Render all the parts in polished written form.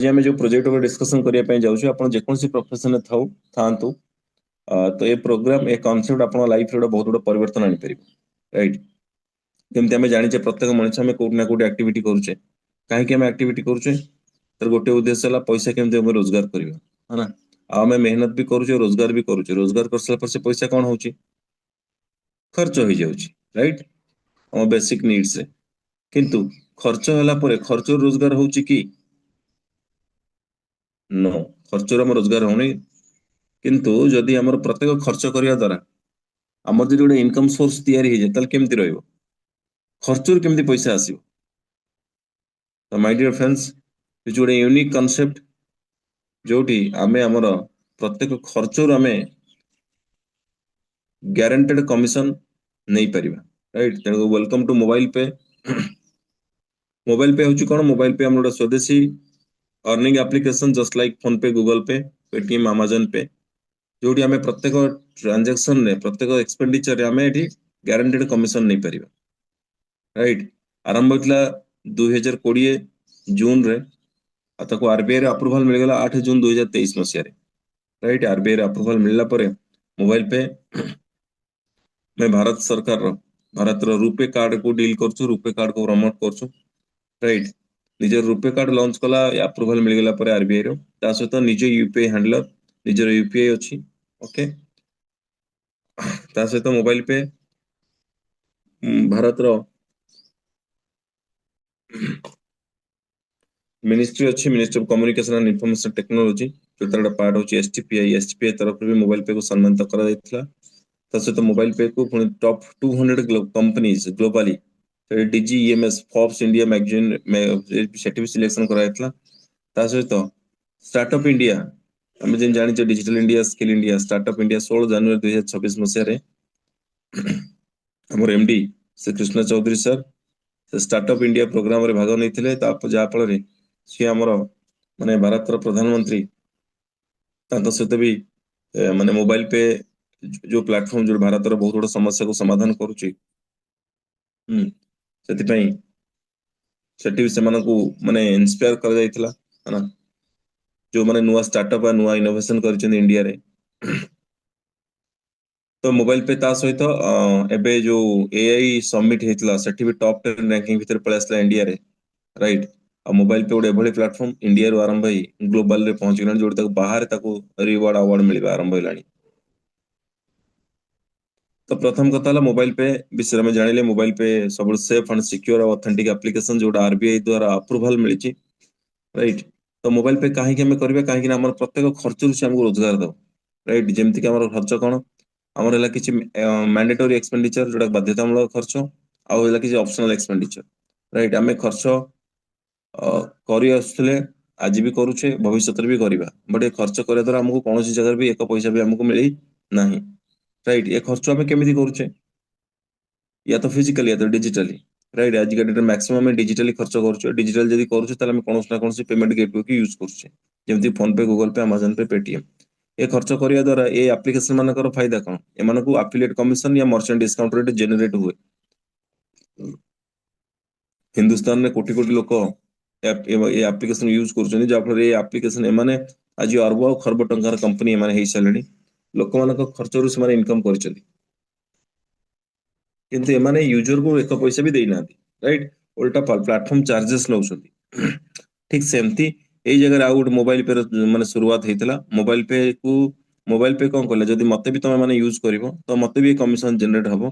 आज आम जो प्रोजेक्ट उपर डिस्कसन करने जाऊँ आप जेकोसी प्रोफेशन था तो ये प्रोग्राम ये कॉन्सेप्ट आप लाइफ रे बहुत बड़ा परिवर्तन आनीपर राइट जमी आम जाने प्रत्येक मनुष्य आम कौटना कौट एक्टिविटी करुचे कहीं आम एक्टिविटी करुचे तर गोटे उद्देश्य है पैसा केमती रोजगार करवा है ना आम मेहनत भी करुचे रोजगार कर सारा से पैसा कौन हो खर्च हो जाऊँ राइट आम बेसिक नीड्स रे किंतु खर्च है खर्च रोजगार हो कि नो खर्च रोजगार होनी किंतु जदि आम प्रत्येक खर्च करने द्वारा आम जो गोटे इनकम सोर्स या केमती खर्च केमती पैसा आसो तो माय डियर फ्रेंड्स गोटे यूनिक कॉन्सेप्ट जोटी आमे आमर प्रत्येक खर्च आम ग्यारंटेड कमिशन नहीं पारिबा राइट तेणु वेलकम टू मोबाइल पे मोबाइल पे हूँ कौन मोबाइल पे आम गोटे स्वदेशी earning application just like phone पे गूगल पे पेटीएम अमेजन पे जोटी आम प्रत्येक ट्रांजेक्शन रे प्रत्येक एक्सपेंडिचर रे आम ये ग्यारंटेड कमिशन नहीं पारिबा राइट आरंभ होता 2020 जून रे आरबीआई अप्रूवाल मिलगला 8 जून 2023 मसीह राइट आरबीआई अप्रूवाल मिलला परे मोबाइल पे मैं भारत सरकार भारत रुपे कार्ड को डील कर रुपे कार्ड को प्रमोट कर राइट निजर रुपे कार्ड लॉन्च कला अप्रूवाल मिलगला परे आरबीआई रो ता सहित निज यूपीआई हैंडलर निजर यूपीआई अच्छी ओके ता सहित मोबाइल पे भारत रो मिनिस्ट्री अच्छी ministry of communication and information technology जो तार पार्ट होची एसटीपीआई तरफ भी मोबाइल पे को सम्मानित करा जायतिला ता सहित मोबाइल पे को पुणी top 200 companies globally DG EMS Forbes India magazine सेठी भी सिलेक्शन करा जायतिला ता सहित स्टार्टअप इंडिया आम जेन जानिचे digital India skill India startup India 16 जनवरी 2026 मसीह रे हमर एमडी श्री कृष्ण चौधरी सर से स्टार्टअप इंडिया प्रोग्राम रे भाग नहीं जहाँफल सी आमर माने भारत प्रधानमंत्री सहित भी माने मोबाइल पे जो प्लेटफॉर्म जो भारत बहुत बड़ा समस्या को समाधान करुच्ची सेठी भी से माने इंस्पायर कर जाइथिला है ना जो माने नुआ स्टार्टअप नुआ इनोवेशन कर इंडिया रे तो मोबाइल पे ता सहित एबे जो एआई समिट हेतला सेठी भी टॉप 10 रैंकिंग भीतर पळे आसला इंडिया रे राइट आ मोबाइल पे गोटे एभली प्लेटफॉर्म इंडिया रो आरंभ ही ग्लोबल रे पहुंच गलानी जोटे बाहर रिवार्ड अवार्ड मिलबा आरंभ होलानी तो प्रथम कथा है मोबाइल पे विषय में जानिले मोबाइल पे सब सेफ एंड सिक्योर और ऑथेंटिक एप्लीकेशन जोटा आरबीआई द्वारा अप्रूवल मिली राइट तो मोबाइल पे कहीं आम करें कहीं प्रत्येक खर्च से आमको रोजगार दो राइट जमती खर्च कौन आमर है किसी मैंडेटरी एक्सपेंडिचर जोटा बाध्यतामूलक खर्च आउ है किसी ऑप्शनल एक्सपेंडिचर राइट आम खर्च करी आसुले आज भी करुचे भविष्य भी करवा बट ये खर्च करने द्वारा आमको कौन जगह भी एक पैसा भी आमको मिली ना राइट ये खर्च आम केमी करुचे या तो फिजिकली या तो डिजिटली राइट आज का डेट मैक्सिमम डिजिटली खर्च करुचे डिजिटल जब करुचे कौन ना कौन पेमेंट गेटवे की यूज करुचे जमी फोन पे गूगल पे अमेजन पे पेटीएम ये खर्च करने द्वारा ये एप्लिकेशन मानकर फायदा कौन एम एफिलिएट कमिशन या मर्चेंट डिस्काउंट रेट जेनेरेट हुए हिंदुस्तान में कोटी कोटी लोक ये एप्लिकेशन यूज कर जहाँफल ये एप्लिकेशन एमाने आज अरब और खरब टंकार कंपनी एमाने हो सारे लोक मान खर्च से इनकम कर किंतु एमाने यूजर को एक पैसा भी देना राइट उल्टा प्लेटफॉर्म चार्जेस नौ ठीक सेमती यही जगह आउ गोटे मोबाइल पे माने शुरुआत होता मोबाइल पे कौन कले जब मत भी तुम मैंने यूज कर तो मत भी कमिशन जेनेट हम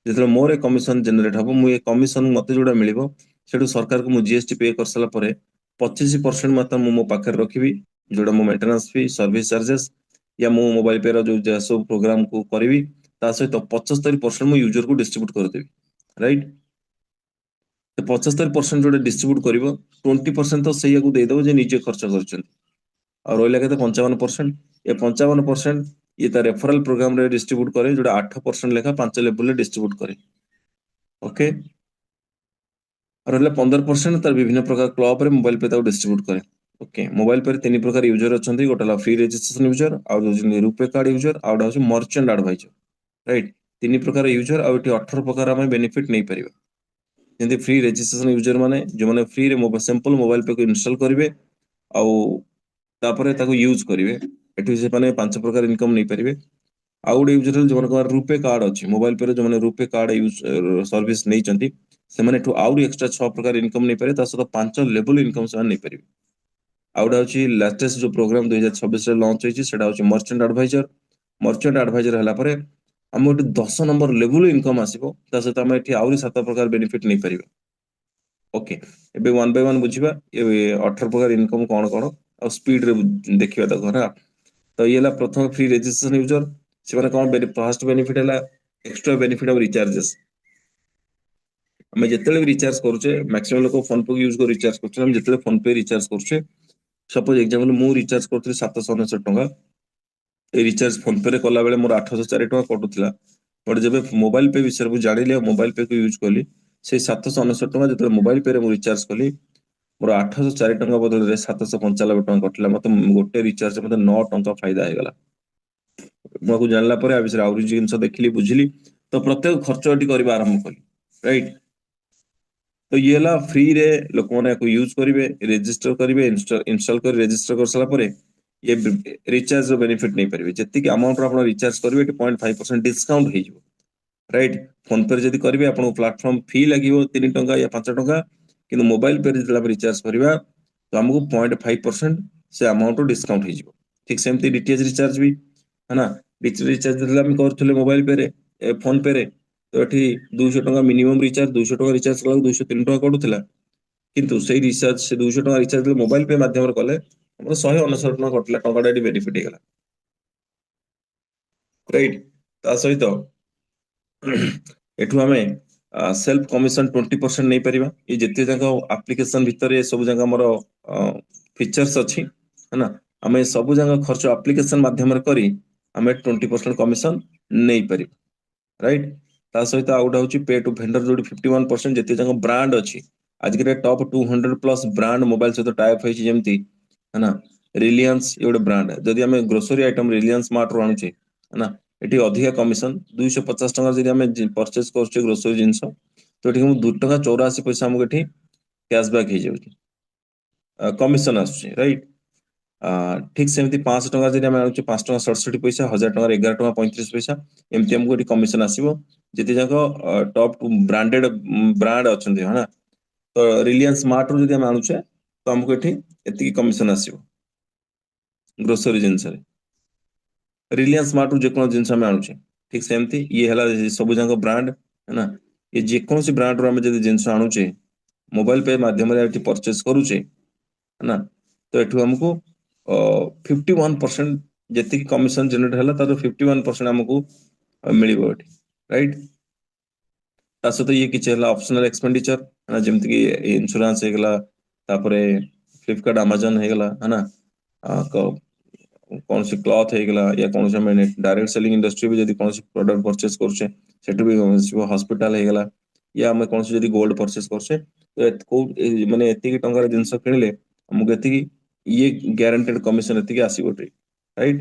जो मोर कमिशन जेनेट हम मुझे कमिशन मत जोड़ा मिल सरकार को जीएसटी पे कर सारा 25% मत मो पाखे रखी जोड़ा मो मेंटेनेंस फी सर्विस चार्जेस या मो मोबाइल पे जो सब प्रोग्राम को करी सहित 75% मो यूजर को डिस्ट्रीब्यूट करदेवी राइट 75% जो डिस्ट्रीब्यूट कर 20% तो सही देदेव निजे खर्च कर रहा के 55% ये 55% ये रेफरल प्रोग्राम रे डिस्ट्रीब्यूट करे जो 8% लेखा 5 लेवल डिस्ट्रीब्यूट करे ओके और 15% तार विभिन्न प्रकार क्लब रे मोबाइल पे डिस्ट्रीब्यूट करे ओके मोबाइल पर 3 प्रकार यूजर अच्छा गोटे फ्री रजिस्ट्रेशन यूजर आउ रुपे कार्ड यूजर आउ गोटे मर्चेंट एडवाइजर राइट 3 प्रकार यूजर आउ 18 प्रकार आम बेनिफिट नहीं पार जमी फ्री रजिस्ट्रेशन यूजर माने जो मैंने फ्री सिंपल मोबाइल पे को इंस्टॉल करेंगे ଆଉ ତାପରେ ତାକୁ ୟୁଜ କରିବେ ଏଠି ସେମାନେ 5 ପ୍ରକାର ଇନକମ ନେଇପାରିବେ। ଆଉ ଗୋଟେ ୟୁଜର ଯୋଉମାନଙ୍କର ରୁପେ କାର୍ଡ ଅଛି ମୋବାଇଲ ପେ ଯୋଉମାନେ ରୁପେ କାର୍ଡ ୟୁଜ ସର୍ଭିସ ନେଇଛନ୍ତି ସେମାନେ ଏଠୁ ଆହୁରି ଏକ୍ସଟ୍ରା 6 ପ୍ରକାର ଇନକମ ନେଇପାରିବେ ତା ସହିତ 5 ଲେବୁଲ ଇନକମ ସେମାନେ ନେଇପାରିବେ। ଆଉ ଗୋଟେ ଅଛି ଲାଟେଷ୍ଟ ଯୋଉ ପ୍ରୋଗ୍ରାମ 2026ରେ ଲଞ୍ଚ ହେଇଛି ସେଟା ହଉଛି ମର୍ଚେଣ୍ଟ ଆଡଭାଇଜର। ମର୍ଚେଣ୍ଟ ଆଡଭାଇଜର ହେଲା ପରେ ଆମକୁ ଏଠି 10 ନମ୍ବର ଲେବୁଲ ଇନକମ ଆସିବ ତା ସହିତ ଆମେ ଏଠି ଆହୁରି 7 ପ୍ରକାର ବେନିଫିଟ ନେଇପାରିବା। ଓକେ ଏବେ ୱାନ୍ ବାଇ ୱାନ୍ ବୁଝିବା ଏ 18 ପ୍ରକାର ଇନକମ କଣ କଣ ଆଉ ସ୍ପିଡରେ ଦେଖିବା ତାକୁ ନା। ତ ଇଏ ହେଲା ପ୍ରଥମ ଫ୍ରି ରେଜିଷ୍ଟ୍ରେସନ ୟୁଜର ସେମାନେ କଣ ଫାଷ୍ଟ ବେନିଫିଟ ହେଲା ଏକ୍ସଟ୍ରା ବେନିଫିଟ ଅଫ ରିଚାର୍ଜେସ୍। ଆମେ ଯେତେବେଳେ ବି ରିଚାର୍ଜ କରୁଛେ ମାକ୍ସିମମ୍ ଲୋକ ଫୋନ ପେ ୟୁଜ କରି ରିଚାର୍ଜ କରୁଛେ ଆମେ ଯେତେବେଳେ ଫୋନ ପେ ରିଚାର୍ଜ କରୁଛେ ସପୋଜ ଏକ୍ସାମ୍ପଲ ମୁଁ ରିଚାର୍ଜ କରୁଥିଲି 799 ଟଙ୍କା ଏଇ ରିଚାର୍ଜ ଫୋନ ପେ ରେ କଲା ବେଳେ ମୋର 804 ଟଙ୍କା କଟୁଥିଲା ବଟ୍ ଯେବେ ମୋବାଇଲ ପେ ବିଷୟରେ ମୁଁ ଜାଣିଲି ଆଉ ମୋବାଇଲ ପେ କୁ ୟୁଜ କଲି ସେଇ 799 ଟଙ୍କା ଯେତେବେଳେ ମୋବାଇଲ ପେ ରେ ମୁଁ ରିଚାର୍ଜ କଲି ମୋର 804 ଟଙ୍କା ବଦଳରେ 795 ଟଙ୍କା କଟିଲା ମତେ ଗୋଟେ ରିଚାର୍ଜ ମତେ 9 ଟଙ୍କା ଫାଇଦା ହେଇଗଲା। ମୁଁ ଆକୁ ଜାଣିଲା ପରେ ଆ ବିଷୟରେ ଆହୁରି ଜିନିଷ ଦେଖିଲି ବୁଝିଲି ତ ପ୍ରତ୍ୟେକ ଖର୍ଚ୍ଚ ଏଠି କରିବା ଆରମ୍ଭ କଲି ରାଇଟ। ତ ଇଏ ହେଲା ଫ୍ରିରେ ଲୋକମାନେ ଏହାକୁ ୟୁଜ କରିବେ ରେଜିଷ୍ଟର କରିବେ ଇନଷ୍ଟଲ କରି ରେଜିଷ୍ଟର କରିସାରିଲା ପରେ ଇଏ ରିଚାର୍ଜ ର ବେନିଫିଟ ନେଇପାରିବେ ଯେତିକି ଆମାଉଣ୍ଟର ଆପଣ ରିଚାର୍ଜ କରିବେ ଏଠି 0.5% ଡିସକାଉଣ୍ଟ ହେଇଯିବ ରାଇଟ। ଫୋନ ପେ ରେ ଯଦି କରିବେ ଆପଣଙ୍କୁ ପ୍ଲାଟଫର୍ମ ଫି ଲାଗିବ 3 ଟଙ୍କା ୟା 5 ଟଙ୍କା କିନ୍ତୁ ମୋବାଇଲ ପେ ରେ ଯେତେବେଳେ ଆମେ ରିଚାର୍ଜ କରିବା ତ ଆମକୁ 0.5% ସେ ଆମାଉଣ୍ଟ ଡିସକାଉଣ୍ଟ ହେଇଯିବ। ଠିକ ସେମିତି ଡିଟିଏଚ ରିଚାର୍ଜ ବି है ना डिजिटल रिचार्ज ଯେତେବେଳେ ଆମେ କରୁଥିଲେ ମୋବାଇଲ ପେ ରେ ଫୋନ ପେ ରେ ତ ଏଠି 200 ଟଙ୍କା ମିନିମମ ରିଚାର୍ଜ 200 ଟଙ୍କା ରିଚାର୍ଜ କଲାକୁ 203 ଟଙ୍କା କଟୁଥିଲା କିନ୍ତୁ ସେଇ ରିଚାର୍ଜ ସେ 200 ଟଙ୍କା ରିଚାର୍ଜ ମୋବାଇଲ ପେ ମାଧ୍ୟମରେ କଲେ ଆମର 199 ଟଙ୍କା କଟିଲା ଟଙ୍କାଟା ଏଠି ବେନିଫିଟ ହେଇଗଲା ରାଇଟ। ତା ସହିତ ଏଠୁ ଆମେ ସେଲ୍ଫ କମିଶନ 20% ନେଇପାରିବା ଏ ଯେତେ ଯାକ ଆପ୍ଲିକେସନ ଭିତରେ ସବୁ ଯାକ ଆମର ଫିଚର୍ସ ଅଛି है ना ଆମେ ସବୁ ଯାକ ଖର୍ଚ୍ଚ ଆପ୍ଲିକେସନ ମାଧ୍ୟମରେ କରି ଆମେ 20% କମିଶନ ନେଇପାରିବା ରାଇଟ। ତା ସହିତ ଆଉ ଗୋଟେ ହଉଛି ପେ ଟୁ ଭେଣ୍ଡର ଯୋଉଠି 51% ଯେତେ ଯାକ ବ୍ରାଣ୍ଡ ଅଛି ଆଜିକା ଟପ୍ 200+ ବ୍ରାଣ୍ଡ ମୋବାଇଲ ସହିତ ଟାଇପ୍ ହେଇଛି ଯେମିତି है ना ରିଲିଆନ୍ସ ଏ ଗୋଟେ ବ୍ରାଣ୍ଡ ଯଦି ଆମେ ଗ୍ରୋସରୀ ଆଇଟମ ରିଲିଆନ୍ସ ମାର୍ଟ ରୁ ଆଣୁଛେ है ना ଏଠି ଅଧିକା କମିଶନ 250 ଟଙ୍କା ଯଦି ଆମେ ପରଚେଜ କରୁଛେ ଗ୍ରୋସରୀ ଜିନିଷ ତ ଏଠି 2 ଟଙ୍କା 84 ପଇସା ଆମକୁ ଏଠି କ୍ୟାସବ୍ୟାକ୍ ହେଇଯାଉଛି କମିଶନ ଆସୁଛି ରାଇଟ। ଠିକ ସେମିତି 500 ଟଙ୍କା ଯଦି ଆମେ ଆଣୁଛେ 5 ଟଙ୍କା 67 ପଇସା 1000 ଟଙ୍କାରେ 11 ଟଙ୍କା 35 ପଇସା ଏମିତି ଆମକୁ ଏଠି କମିଶନ ଆସିବ ଯେତେ ଯାକ ଟପ୍ ବ୍ରାଣ୍ଡେଡ ବ୍ରାଣ୍ଡ ଅଛନ୍ତି ହଁ ନା। ତ ରିଲିଆନ୍ସ ସ୍ମାର୍ଟ ରୁ ଯଦି ଆମେ ଆଣୁଛେ ତ ଆମକୁ ଏଠି ଏତିକି କମିଶନ ଆସିବ ଗ୍ରୋସରୀ ଜିନିଷରେ ରିଲିଆନ୍ସ ସ୍ମାର୍ଟ ରୁ ଯେକୌଣସି ଜିନିଷ ଆମେ ଆଣୁଛେ ଠିକ ସେମିତି ଇଏ ହେଲା ସବୁ ଯାକ ବ୍ରାଣ୍ଡ है ना ये ଯେକୌଣସି ବ୍ରାଣ୍ଡ ରୁ ଆମେ ଯଦି ଜିନିଷ ଆଣୁଛେ ମୋବାଇଲ ପେ ମାଧ୍ୟମରେ ଏଠି ପରଚେଜ କରୁଛେ है ना ତ ଏଠୁ ଆମକୁ 51% ଯେତିକି କମିଶନ ଜେନେରେଟ ହେଲା ତାର 51% ଆମକୁ ମିଳିବ ଏଠି ରାଇଟ। ତା ସହିତ ଇଏ କିଛି ହେଲା ଅପସନାଲ ଏକ୍ସପେଣ୍ଡିଚର ଯେମିତିକି ଇନ୍ସୁରାନ୍ସ ହେଇଗଲା ତାପରେ ଫ୍ଲିପକାର୍ଟ ଆମାଜନ ହେଇଗଲା है ना କୌଣସି କ୍ଲଥ ହେଇଗଲା ୟା କୌଣସି ଆମେ ଡାଇରେକ୍ଟ ସେଲିଂ ଇଣ୍ଡଷ୍ଟ୍ରି ବି ଯଦି କୌଣସି ପ୍ରଡକ୍ଟ ପରଚେଜ କରୁଛେ ସେଠୁ ବି ହସ୍ପିଟାଲ ହେଇଗଲା ୟା ଆମେ କୌଣସି ଯଦି ଗୋଲ୍ଡ ପରଚେଜ କରୁଛେ କୋଉ ମାନେ ଏତିକି ଟଙ୍କାର ଜିନିଷ କିଣିଲେ ଆମକୁ ଏତିକି ଇଏ ଗ୍ୟାରେଣ୍ଟେଡ କମିଶନ ଏତିକି ଆସିବ ରାଇଟ।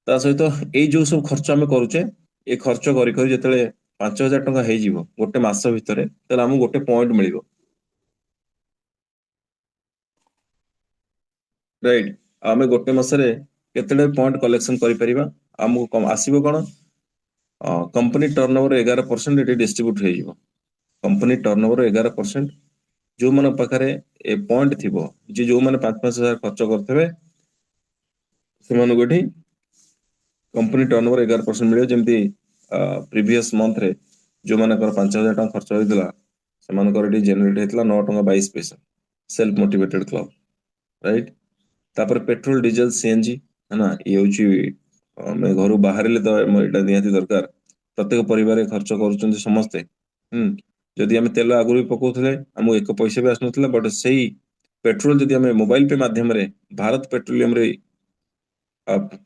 ତା ସହିତ ଏଇ ଯୋଉ ସବୁ ଖର୍ଚ୍ଚ ଆମେ କରୁଛେ ଏ ଖର୍ଚ୍ଚ କରି କରି ଯେତେବେଳେ 5000 ଟଙ୍କା ହେଇଯିବ ଗୋଟେ ମାସ ଭିତରେ ତାହେଲେ ଆମକୁ ଗୋଟେ ପଏଣ୍ଟ ମିଳିବ ରାଇଟ। ଆମେ ଗୋଟେ ମାସରେ କେତେଟା ପଏଣ୍ଟ କଲେକ୍ସନ କରିପାରିବା ଆମକୁ ଆସିବ କଣ କମ୍ପାନୀ ଟର୍ନ ଓଭର 11% ଏଠି ଡିଷ୍ଟ୍ରିବ୍ୟୁଟ ହେଇଯିବ କମ୍ପାନୀ ଟର୍ନ ଓଭର 11% ଯୋଉମାନଙ୍କ ପାଖରେ ଏ ପଏଣ୍ଟ ଥିବ ଯେ ଯୋଉମାନେ 5,000 ଖର୍ଚ୍ଚ କରିଥିବେ ସେମାନଙ୍କୁ ଏଠି କମ୍ପାନୀ ଟର୍ନ ଓଭର 11% ମିଳିବ ଯେମିତି ପ୍ରିଭିୟସ ମନ୍ଥରେ ଯୋଉମାନଙ୍କର 5,000 ଟଙ୍କା ଖର୍ଚ୍ଚ ହେଇଥିଲା ସେମାନଙ୍କର ଏଠି ଜେନେରେଟ ହେଇଥିଲା 9 ଟଙ୍କା 22 ପଇସା ସେଲ୍ଫ ମୋଟିଭେଟେଡ କ୍ଲବ ରାଇଟ। ତାପରେ ପେଟ୍ରୋଲ ଡିଜେଲ ସିଏନଜି है ना ଇଏ ହଉଛି ଆମେ ଘରୁ ବାହାରିଲେ ତ ଏଇଟା ନିହାତି ଦରକାର ପ୍ରତ୍ୟେକ ପରିବାରରେ ଖର୍ଚ୍ଚ କରୁଛନ୍ତି ସମସ୍ତେ ହୁଁ ଯଦି ଆମେ ତେଲ ଆଗରୁ ବି ପକଉଥିଲେ ଆମକୁ 1 ପଇସା ବି ଆସୁନଥିଲା ବଟ୍ ସେଇ ପେଟ୍ରୋଲ ଯଦି ଆମେ ମୋବାଇଲ ପେ ମାଧ୍ୟମରେ ଭାରତ ପେଟ୍ରୋଲିୟମରେ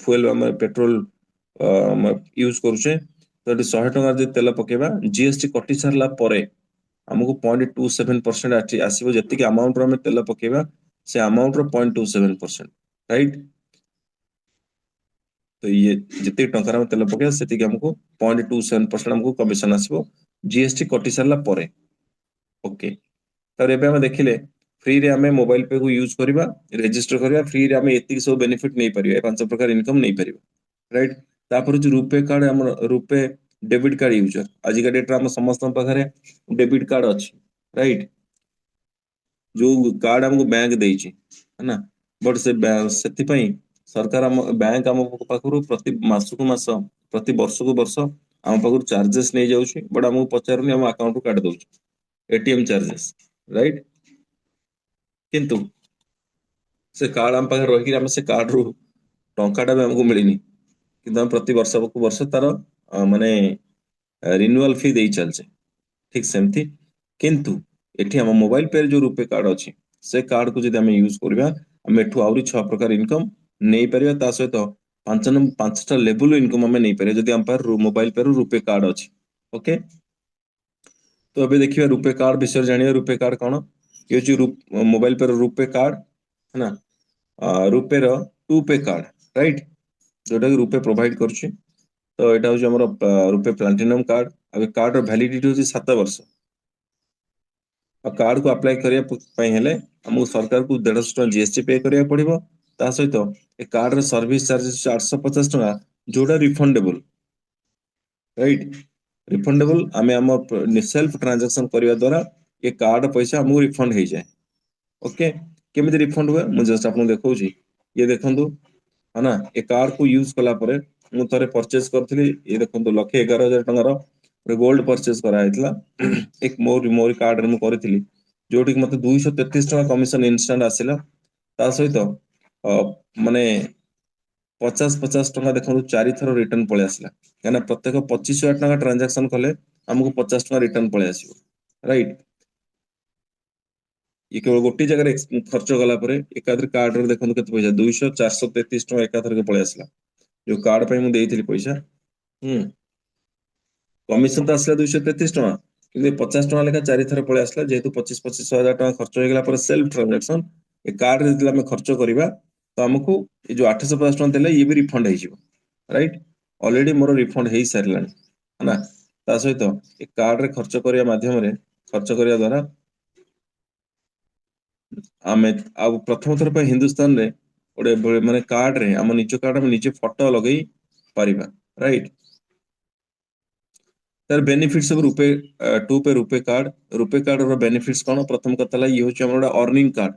ଫୁଏଲ ଆମେ ପେଟ୍ରୋଲ ୟୁଜ କରୁଛେ ତ ଏଠି 100 ଟଙ୍କା ଯଦି ତେଲ ପକେଇବା ଜିଏସଟି କଟି ସାରିଲା ପରେ ଆମକୁ 0.27% ଆସିବ ଯେତିକି ଆମାଉଣ୍ଟର ଆମେ ତେଲ ପକେଇବା ସେ ଆମାଉଣ୍ଟର 0.27% ରାଇଟ। ତ ଇଏ ଯେତିକି ଟଙ୍କାର ଆମେ ତେଲ ପକେଇବା ସେତିକି ଆମକୁ 0.27% ଆମକୁ କମିଶନ ଆସିବ ଜିଏସଟି କଟି ସାରିଲା ପରେ ଓକେ। ତାପରେ ଏବେ ଆମେ ଦେଖିଲେ फ्री रे आमे मोबाइल पे को यूज करबा रजिस्टर करबा फ्री रे आमे एतिक सब बेनिफिट नै परिबा पांच प्रकार इनकम नै परिबा राइट तापर जो रुपे कार्ड हमर रुपे डेबिट कार्ड यूजर आज का डेट रे हम समस्त पाखरे डेबिट कार्ड अछि राइट जो कार्ड हमको बैंक देइछि है ना बट से सेति पई सरकार हम बैंक हम पाखरु प्रति मास को मास प्रति वर्ष को वर्ष हम पाखरु चार्जेस नै जाउछि बट हमको पचारुनी हम अकाउंट को काट दउछि एटीएम चार्जेस राइट किंतु से कार्ड हम पाखरे रहि कि हम से कार्ड रू टंकाटा भी हमको मिलिनी किंतु हम प्रति वर्ष को वर्ष तार माने रिन्यूअल फी देई चलछे ठीक सेमती किंतु एठी हम मोबाइल पे जो रुपे कार्ड अछि से कार्ड को जदि हम यूज करबा हम एठू आउरी 6 प्रकार इनकम नै परिबा ता सहित पांचटा लेवल इनकम हम नै परिबा जदि हम पर मोबाइल पे रुपे कार्ड अछि ओके तो अबे देखिए रुपे कार्ड विषय जानिए रुपे कार्ड कौन ये जो मोबाइल पर रुपे कार्ड है ना रुपे रो टू पे कार्ड राइट जोटा कि रुपे प्रोवाइड करछि तो एटा हो हमर रुपे प्लैटिनम कार्ड अब कार्ड रो वैलिडिटी हो 7 वर्ष और कार्ड को अप्लाई करिया पई हेले हमको सरकार को 150 टका जीएसटी पे करिया पड़िबो ता सहित ए कार्ड रो सर्विस चार्जेस 850 टका जोटा रिफंडेबल राइट रिफंडेबल आमे हम सेल्फ ट्रांजैक्शन करिया द्वारा ये कार्ड पैसा हमको रिफंड हे जाए ओके केमिति रिफंड हुए मु जस्ट आपन देखौची ये देखंतु है ना ए कार्ड को यूज कला परे मु थरे परचेज करथली ये देखंतु लखे 11000 टका रो गोल्ड परचेज करा हेतला एक मोर कार्ड रे मु करथिली जोटी मते 233 टका कमिशन इंस्टेंट आसिला ता सहित माने 50 टका देखो 4 थरो रिटर्न पळे आसिला काना प्रत्येक 25000 टका ट्रांजैक्शन कले हमको 50 टका रिटर्न पळे आसीबो राइट ये केवल गोटी जगह खर्च गला परे एकाधर कार्ड रे देखो केते पैसा 200 433 टका एकाधर के पळे आसिला जो कार्ड पे मु देइथिली पैसा कमिशन तो आसला 233 टका कि 50 टका लेखा 4 थर पळे आसला जेहेतु 25 हजार टका खर्च हो गला पर सेल्फ ट्रांजैक्शन ए कार्ड रे हम खर्च करिबा तो हमको ये जो 850 टका देले ये भी रिफंड हे जिवो राइट ऑलरेडी मोर रिफंड हे सारलानी है ना ता सहित ए कार्ड रे खर्च करिया माध्यम रे खर्च करिया द्वारा आमे आ प्रथम थर पे हिंदुस्तान रे ओडे माने कार्ड रे हम निज कार्ड हम निजे फोटो लगेई परिबा राइट तार बेनिफिट्स सब रुपे कार्ड रो बेनिफिट्स कोन प्रथम कतला ये होछ हमर अर्निंग कार्ड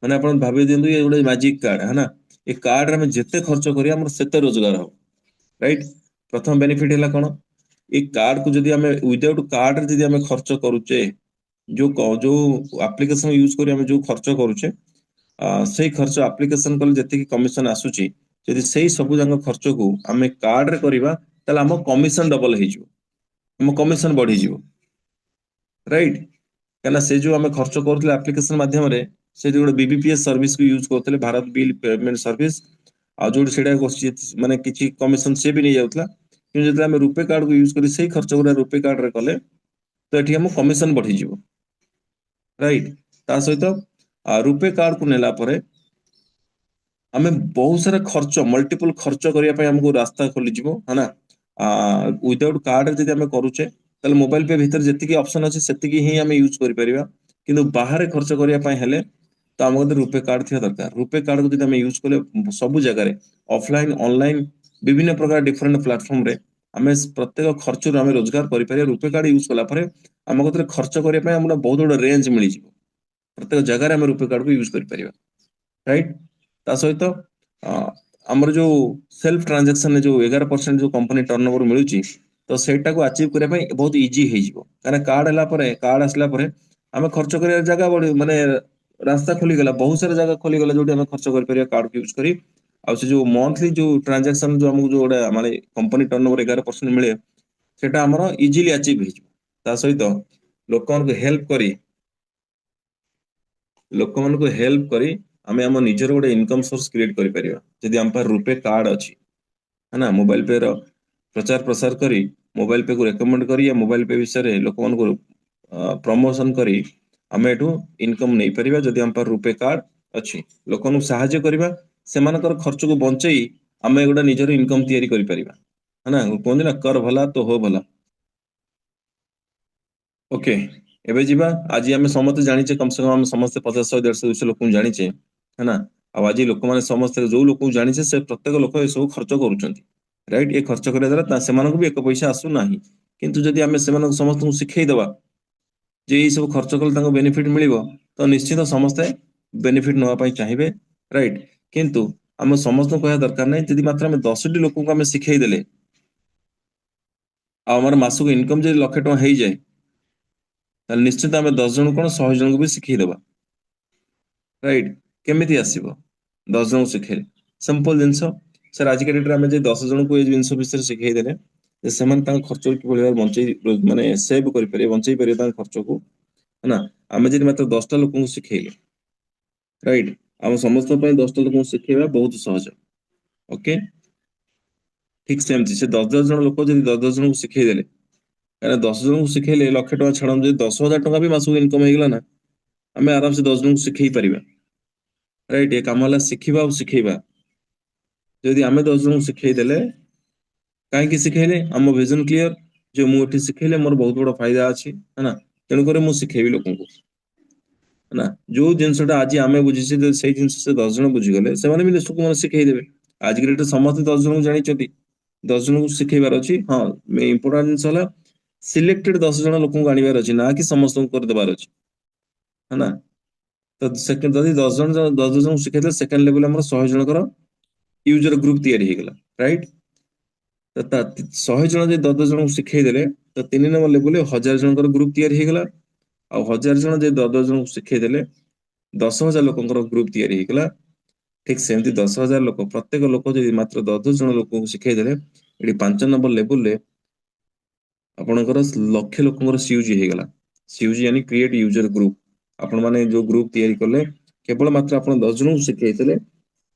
माने आपण भाबे दिंदु ये उडे मैजिक कार्ड है ना ए कार्ड रे हम जते खर्च करिया हमर सेते रोजगार हो राइट प्रथम बेनिफिट हैला कोन ए कार्ड को जदी हमें विदाउट कार्ड रे जदी हमें खर्च करूचे जो जो एप्लीकेशन यूज करी हमें जो खर्च करूचे से खर्च एप्लीकेशन कल जति की कमिशन आसुची जदी सेही सब जंग खर्च को हमें कार्ड रे करिबा तले हम कमिशन डबल हे जिवो हम कमिशन बढ़ी जिवो राइट कहना से जो हमें खर्च करथले एप्लीकेशन माध्यम रे से जो बीबीपीएस सर्विस को यूज करथले भारत बिल पेमेंट सर्विस आ जो सेडा माने किछि कमिशन से भी नहीं जाउतला कि जदि हम रुपे कार्ड को यूज करी सेही खर्च गुरा रुपे कार्ड रे कले तो एठी हम कमिशन बढ़ी जिवो राइट ता सहित रुपे कार्ड को नेला परे हमें बहुत सारा खर्च मल्टीपल खर्च करिया पय हमको रास्ता खोली जिवो है ना विदाउट कार्ड जदि हमें करूचे ताले मोबाइल पे भीतर जति ऑप्शन अछि सेति ही हमें यूज करि परिबा किंतु बाहर खर्च करिया पय हेले तो हम रुपे कार्ड थिया दरकार रुपे कार्ड को जदि हमें यूज कले सब जगह रे ऑफलाइन ऑनलाइन विभिन्न प्रकार डिफरेंट प्लेटफॉर्म रे हमें प्रत्येक खर्च रो हमें रोजगार करि परिया रुपे कार्ड यूज कला परे हम कतरे खर्च करिया पय हमरा बहुत बड़ रेंज मिली जिवो प्रत्येक जगह रे हम रुपे कार्ड को यूज करि परिबा राइट ता सहित हमर जो सेल्फ ट्रांजैक्शन जो 11% जो कंपनी टर्नओवर मिलुची तो सेटा को अचीव करे पय बहुत इजी हे जिवो काना कार्ड हला परे कार्ड आसला परे हमें खर्च करिया जगह बड़ी माने रास्ता खोली गला बहुत सारा जगह खोली गला जोटी हमें खर्च कर परिया कार्ड को यूज करी आ से जो मंथली जो ट्रांजैक्शन जो हमको जो माने कंपनी टर्नओवर 11% मिले सेटा हमरो इजीली अचीव हे जिवो ता सहित लोकन को हेल्प करी लोकमन को हेल्प करी हमें हम निजर गोटे इनकम सोर्स क्रिएट करि परिबा जदि हम पर रुपे कार्ड अछि है ना मोबाइल पे रो प्रचार प्रसार करी मोबाइल पे को रेकमेंड करी या मोबाइल पे विषय रे लोकमन को प्रमोशन करी हमें एठू इनकम नै परिबा जदि हम पर रुपे कार्ड अछि लोकन सहाय्य करिबा सेमानकर खर्च को बंचई हमें गोटे निजर इनकम तैयारी करि परिबा है ना कोन ना कर भला तो हो भला ओके एबे जीवा आज आम समस्त जाचे कम से कम आम समस्त 50 100 150 लोक जाचे है ना आज लोक मैंने समस्त जो लोक जाचे से प्रत्येक लोक ये सब खर्च करुँच राइट ये खर्च करने द्वारा से भी एक पैसा आसूना किंतु जदि आम से समस्त शिखेदवा जे ये सब खर्च कले बेनिफिट मिल तो निश्चित समस्ते बेनिफिट नापी चाहिए राइट किंतु आम समस्त कह दरकार नहीं जदि मात्र आम 10टी लोक आम शिखेदेले आमर मासक इनकम जब 1,00,000 टଙ୍କା हो जाए निश्चित आम 10 जन कौन 100 जन को भी शिखेदबा राइट केमी आसो 10 जन को शिखेले सिंपल जिनस सर आज के डेट्रे आम 10 जन को ये जिन विषय शिखेदेले से खर्च कि बचे मानने सेव कर बचे पारे खर्च को है ना आम जी मात्र 10टा लोक शिखेले राइट आम समस्त 10टा लोक शिखेबा बहुत सहज ओके ठीक सेमती से 10 जन लोक जब 10 जन को शिखेदेले कहीं 10 जन को शिखेले 1,00,000 टଙ୍କା छाड़ 10,000 टଙ୍କା भी मासक इनकम होगा ना आम आराम से 10 जन को शिखे पार राइट ये कम है शिखा और शिखेबा जदि आम 10 जन को शिखेदेले कहीं शिखेले आम विजन क्लीयर जो मुझे शिखेले मोर बहुत बड़ा फायदा अच्छी है ना तेणुक मुझे शिखेबी लोक है ना जो जिनसा आज आम बुझे से जिन से 10 जन बुझीगले से भी लोक मैंने शिखेदेवे आज की डेट समस्त 10 जन को जानते 10 जन को शिखेबार अच्छी हाँ इंपोर्टाट जिन सिलेक्टेड 10 जन लोक आनबार अच्छी ना कि समस्त करदेबार अच्छी है ना तो सेकेंड जब 10 जन शिखे सेकेंड लेवल 100 जनकर यूजर ग्रुप या राइट तो 100 जन जो 10 जन शिखेदेले तो 3 नंबर लेवल 1000 जनकर ग्रुप या आ 1000 जन जो 10 जन शिखेदेले 10,000 लोकर ग्रुप या ठीक सेमती 10,000 लोक प्रत्येक लोक जो मात्र 10 जन लोक शिखेदेले ये 5 नंबर लेवल आपणकर लक्ष लोकर सीयूजी होगा सीयूजी यानी क्रिएट यूजर ग्रुप आपण माने जो ग्रुप तैयारी कले केवल मात्र आप 10 जन को शिखेते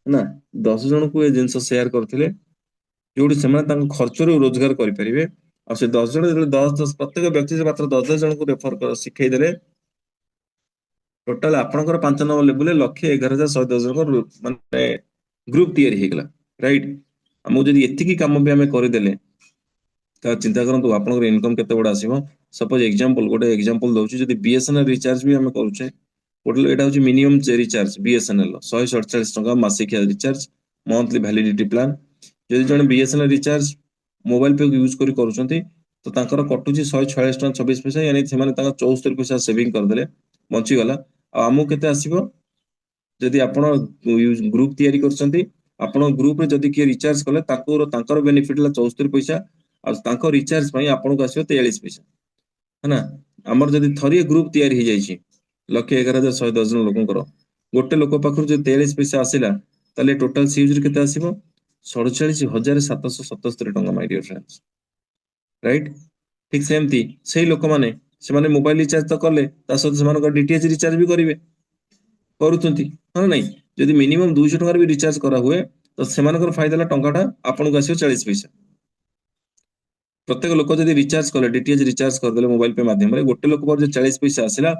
ना 10 जन को ये जिनस सेयार करते जो से खर्च रोजगार करेंगे आ से 10 जन 10 प्रत्येक व्यक्ति से मात्र 10 जन को रेफर शिखेदेले टोटाल आपणकर 5 नंबर लेवल 1,11,110 जन माने ग्रुप या राइट आमको जब ये कम भी आम करदेले चिंता करूँ आप इनकम केते बड़ा आसो सपोज एग्जांपल गोटे एग्जांपल दूसरी जब बीएसएनएल रिचार्ज भी आम करुचे गोटे यहाँ हूँ मिनिमम रिचार्ज बीएसएनएल 147 टଙ୍କା मासिकिया रिचार्ज मंथली वैलिडिटी प्लान जब जन BSNL recharge mobile pay use करुँच तो तांकर कटुची 146 ଟଙ୍କା 26 पैसा यानी से 74 पैसा सेविंग करदे बचीगला आमको केते आसो जदि आप ग्रुप तैयारी कर ग्रुप रे जदि किए रिचार्ज कले बेनिफिट 74 पैसा और रिचार्ज आपको आसो 43 पैसा है ना आमर जदि थरी ग्रुप तैयारी हो जाए 1,11,110 जन लोकर गोटे लोक पाखु जो 43 पैसा आसला ताले टोटाल सीयूज केते आसीबो 47,777 ଟଙ୍କା माय डियर फ्रेंड्स राइट ठीक सेमती से लोक माने से माने मोबाइल रिचार्ज तो कले सहित डीटीएच रिचार्ज भी करेंगे करुँच हाँ ना जदि मिनिमम 200 टଙ୍କା भी रिचार्ज करा हुए तो से फायदा टाटा आपको आसो 40 पैसा प्रत्येक लोक जब रिचार्ज कले डीटीएच रिचार्ज करदे मोबाइल पे माध्यम गोटे लोक पर जो 40 पैसा आसला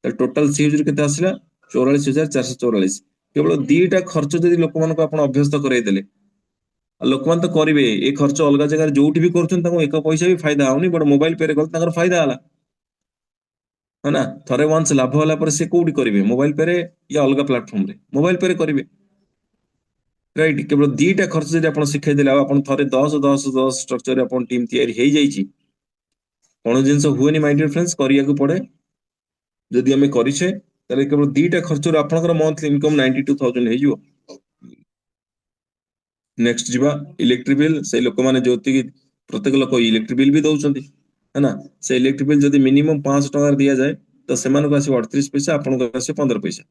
टोटाल सीयूज केते आसला 44,444 केवल दीटा खर्च जब लोक मान अभ्यस्त करदेले लोक मैंने तो करेंगे ये खर्च अलग जगह जो भी कर एक पैसा भी फायदा होनी बट मोबाइल पे गले फायदा है ना थरे वंस लाभ होला से कौटी करेंगे मोबाइल पे या अलग प्लाटफर्म मोबाइल पे करेंगे राइट केवल दीटा खर्च जब आप शिखेदेले थे 10 10 10 स्ट्रक्चर टीम तैयारी कौन जिन हुए माय डियर फ्रेंड्स करिया को पड़े जदि आम करे केवल दीटा खर्च आपंकर मंथली इनकम 92,000 हो नेक्स्ट जीवा इलेक्ट्रिक बिल से लोक मैंने जो प्रत्येक लोक इलेक्ट्रिक बिल भी दौरान है ना से इलेक्ट्रिक बिल जब मिनिमम 500 टଙ୍କା दि जाए तो से आसो 38 पैसा आपको आसो 15 पैसा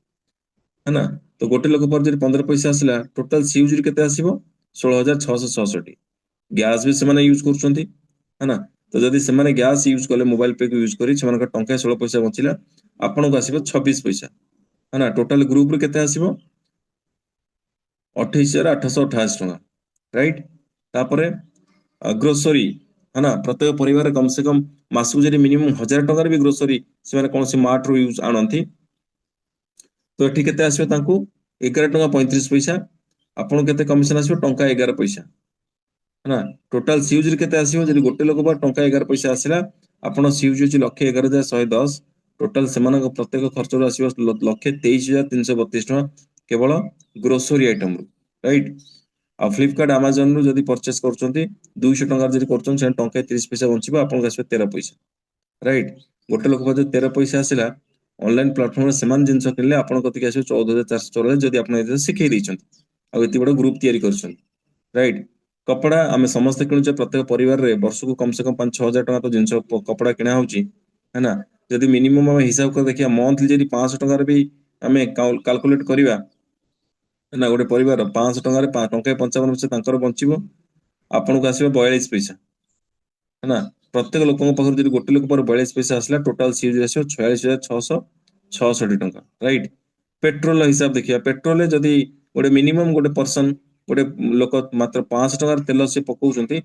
है ना तो गोटे लोक पर जब 15 पैसा आसला टोटाल सीयूज केते आसीबो 16,666 गैस भी से यूज कर है ना तो जदि से गैस यूज कले मोबाइल पे यूज कर टंका 16 पैसा बचिला आपको आसो 26 पैसा है ना टोटाल ग्रुप रे केते आसीबो 28,888 ଟଙ୍କା राइट तापरे ग्रोसरी है ना प्रत्येक परिवार कम से कम मासक जब मिनिमम 1,000 ଟଙ୍କାର भी ग्रोसरी से कौन सी मार्ट रू यूज आणती तो ये केते आसो 11 ଟଙ୍କା 35 पैसा आपन केते कमिशन आसो टंका 11 पैसा है ना टोटाल सीयूज केते आसो जब गोटे लोक पर टंका 11 पैसा आसला आपन सीयूज होची 1,11,110 ଟୋଟାଲ ସେମାନଙ୍କ ପ୍ରତ୍ୟେକ ଖର୍ଚ୍ଚରୁ ଆସିବ 1,23,332 ଟଙ୍କା କେବଳ ଗ୍ରୋସରୀ ଆଇଟମରୁ, ରାଇଟ୍। ଆଉ ଫ୍ଲିପକାର୍ଟ ଆମାଜନରୁ ଯଦି ପରଚେସ୍ କରୁଛନ୍ତି 200 ଟଙ୍କାର ଯଦି କରୁଛନ୍ତି ସେ ଟଙ୍କା 30 ପଇସା ବଞ୍ଚିବ, ଆପଣଙ୍କୁ ଆସିବ 13 ପଇସା, ରାଇଟ୍। ଗୋଟେ ଲୋକ ଯଦି 13 ପଇସା ଆସିଲା ଅନଲାଇନ୍ ପ୍ଲାଟଫର୍ମରେ ସେମାନେ ଜିନିଷ କିଣିଲେ ଆପଣଙ୍କ କତିକି ଆସିବ 14,444 ଯଦି ଆପଣ ଏଥିରେ ଶିଖେଇ ଦେଇଛନ୍ତି ଆଉ ଏତେ ବଡ଼ ଗ୍ରୁପ ତିଆରି କରିଛନ୍ତି, ରାଇଟ୍। କପଡ଼ା ଆମେ ସମସ୍ତେ କିଣୁଛେ, ପ୍ରତ୍ୟେକ ପରିବାରରେ ବର୍ଷକୁ କମ ସେ କମ 5-6 ହଜାର ଟଙ୍କା ତ ଜିନିଷ କପଡ଼ା କିଣା ହଉଛି, है ନା। ଯଦି ମିନିମମ୍ ଆମେ ହିସାବ କରି ଦେଖିବା ମନ୍ଥଲି ଯଦି 500 ଟଙ୍କାରେ ବି ଆମେ କାଲକୁଲେଟ କରିବା ନା, ଗୋଟେ ପରିବାର 500 ଟଙ୍କାରେ ଟଙ୍କା 55 ପଇସା ତାଙ୍କର ବଞ୍ଚିବ, ଆପଣଙ୍କୁ ଆସିବ 42 ପଇସା, है ନା। ପ୍ରତ୍ୟେକ ଲୋକଙ୍କ ପାଖରୁ ଯଦି ଗୋଟେ ଲୋକ ପାଖରୁ 42 ପଇସା ଆସିଲା ଟୋଟାଲ ସିୟୁଜ ଆସିବ 46,666 ଟଙ୍କା, ରାଇଟ୍। ପେଟ୍ରୋଲ ହିସାବ ଦେଖିବା, ପେଟ୍ରୋଲରେ ଯଦି ଗୋଟେ ମିନିମମ୍ ଗୋଟେ ପର୍ସନ ଗୋଟେ ଲୋକ ମାତ୍ର 500 ଟଙ୍କାର ତେଲ ସେ ପକଉଛନ୍ତି,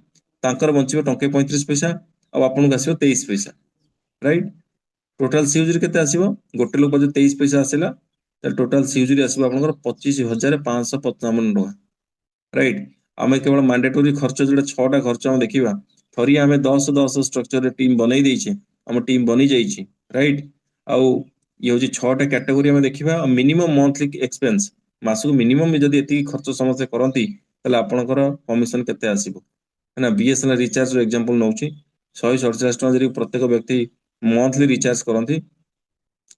ତାଙ୍କର ବଞ୍ଚିବ ଟଙ୍କା 35 ପଇସା ଆଉ ଆପଣଙ୍କୁ ଆସିବ 23 ପଇସା, ରାଇଟ୍। ଟୋଟାଲ ସିୟୁଜରେ କେତେ ଆସିବ, ଗୋଟେ ଲୋକ ଯଦି 23 ପଇସା ଆସିଲା ତାହେଲେ ଟୋଟାଲ ସିୟୁଜରେ ଆସିବ ଆପଣଙ୍କର 25,555 ଟଙ୍କା, ରାଇଟ୍। ଆମେ କେବଳ ମାଣ୍ଡେଟୋରୀ ଖର୍ଚ୍ଚ ଯୋଉଟା 6ଟା ଖର୍ଚ୍ଚ ଆମେ ଦେଖିବା, ଥରିଏ ଆମେ 10-10 ଷ୍ଟ୍ରକ୍ଚରରେ ଟିମ୍ ବନେଇ ଦେଇଛେ, ଆମ ଟିମ୍ ବନି ଯାଇଛି, ରାଇଟ୍। ଆଉ ଇଏ ହଉଛି 6ଟା କ୍ୟାଟେଗୋରୀ ଆମେ ଦେଖିବା, ମିନିମମ୍ ମନ୍ଥଲି ଏକ୍ସପେନ୍ସ ମାସକୁ ମିନିମମ୍ ଯଦି ଏତିକି ଖର୍ଚ୍ଚ ସମସ୍ତେ କରନ୍ତି ତାହେଲେ ଆପଣଙ୍କର କମିଶନ କେତେ ଆସିବ, है ना। BSNL ରିଚାର୍ଜ ଏକ୍ସାମ୍ପଲ ନଉଛି, 147 ଟଙ୍କା ଯଦି ପ୍ରତ୍ୟେକ ବ୍ୟକ୍ତି ମନ୍ଥଲି ରିଚାର୍ଜ କରନ୍ତି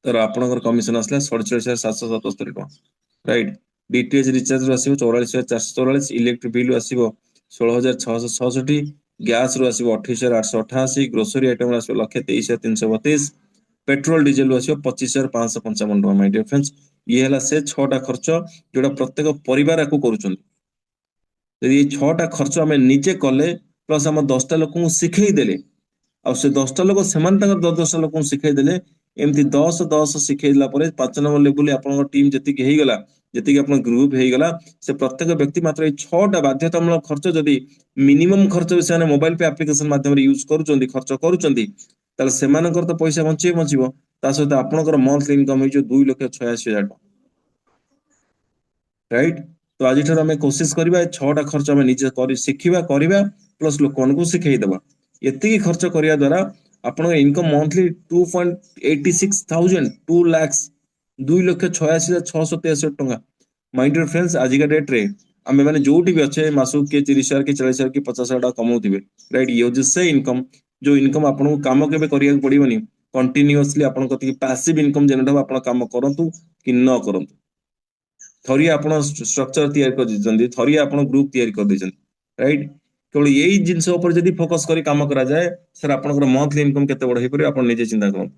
ତାର ଆପଣଙ୍କର କମିଶନ ଆସିଲା 47,777 ଟଙ୍କା, ରାଇଟ୍। DTH ରିଚାର୍ଜ ରୁ ଆସିବ 44,444, ଇଲେକ୍ଟ୍ରିକ ବିଲ୍ ଆସିବ 16,666, ଗ୍ୟାସ ରୁ ଆସିବ 28,888, ଗ୍ରୋସରୀ ଆଇଟମ ଆସିବ 1,23,332, पेट्रोल डीजेल ଆସିବ 25,555 ଟଙ୍କା। ମାଇ ଡିୟର ଫ୍ରେଣ୍ଡସ୍, ଇଏ ହେଲା ସେ 6ଟା ଖର୍ଚ୍ଚ ଯୋଉଟା ପ୍ରତ୍ୟେକ ପରିବାର ଆକୁ କରୁଛନ୍ତି। ଯଦି ଏଇ 6ଟା ଖର୍ଚ୍ଚ ଆମେ ନିଜେ କଲେ ପ୍ଲସ୍ ଆମ 10ଟା ଲୋକଙ୍କୁ ଶିଖେଇ ଦେଲେ ଆଉ ସେ 10ଟା ଲୋକ ସେମାନେ ତାଙ୍କର 10ଟା ଲୋକଙ୍କୁ ଶିଖେଇ ଦେଲେ, ଏମିତି 10-10 ଶିଖେଇଲା ପରେ 5 ନମ୍ବର ଲେବୁଲରେ ଆପଣଙ୍କ ଟିମ୍ ଯେତିକି ହେଇଗଲା, ଯେତିକି ଆପଣ ଗ୍ରୁପ ହେଇଗଲା, ସେ ପ୍ରତ୍ୟେକ ବ୍ୟକ୍ତି ମାତ୍ର ଏଇ 6ଟା ବାଧ୍ୟତାମୂଳକ ଖର୍ଚ୍ଚ ଯଦି ମିନିମମ୍ ଖର୍ଚ୍ଚ ବି ସେମାନେ ମୋବାଇଲ ପେ ଆପ୍ଲିକେସନ ମାଧ୍ୟମରେ ୟୁଜ କରୁଛନ୍ତି, ଖର୍ଚ୍ଚ କରୁଛନ୍ତି, ତାହେଲେ ସେମାନଙ୍କର ତ ପଇସା ବଞ୍ଚିବ, ତା ସହିତ ଆପଣଙ୍କର ମନ୍ଥଲି ଇନକମ ହେଇଯିବ 2,86,000 ଟଙ୍କା, ରାଇଟ୍। ତ ଆଜିଠାରୁ ଆମେ କୋସିସ କରିବା 6ଟା ଖର୍ଚ୍ଚ ଆମେ ନିଜେ କରି ଶିଖିବା କରିବା ପ୍ଲସ୍ ଲୋକମାନଙ୍କୁ ଶିଖେଇଦବା। ଏତିକି ଖର୍ଚ୍ଚ କରିବା ଦ୍ୱାରା ଆପଣଙ୍କ ଇନକମ ମନ୍ଥଲି 2.86,000, 2 lakhs, 2,86,683 ଟଙ୍କା। ମାଇ ଡିୟର ଫ୍ରେଣ୍ଡସ୍, ଆଜିକା ଡେଟ୍ରେ ଆମେ ମାନେ ଯୋଉଠି ବି ଅଛେ ମାସକୁ କିଏ 30,000 କି 40,000 କି 50,000 ଟଙ୍କା କମଉଥିବେ, ରାଇଟ୍। ଇଏ ହଉଛି ସେ ଇନକମ ଯୋଉ ଇନକମ ଆପଣଙ୍କୁ କାମ କେବେ କରିବାକୁ ପଡିବନି, କଣ୍ଟିନ୍ୟୁଅସଲି ଆପଣଙ୍କ କତିକି ପାସିଭ ଇନକମ ଜେନେରେଟ ହବ, ଆପଣ କାମ କରନ୍ତୁ କି ନ କରନ୍ତୁ। ଥରିଏ ଆପଣ ଷ୍ଟ୍ରକ୍ଚର ତିଆରି କରିଦେଇଛନ୍ତି, ଥରିଏ ଆପଣ ଗ୍ରୁପ ତିଆରି କରିଦେଇଛନ୍ତି, ରାଇଟ୍। କେବଳ ଏଇ ଜିନିଷ ଉପରେ ଯଦି ଫୋକସ କରି କାମ କରାଯାଏ ସାର୍ ଆପଣଙ୍କର ମନ୍ଥଲି ଇନକମ କେତେ ବଡ ହେଇପାରିବ ଆପଣ ନିଜେ ଚିନ୍ତା କରନ୍ତୁ।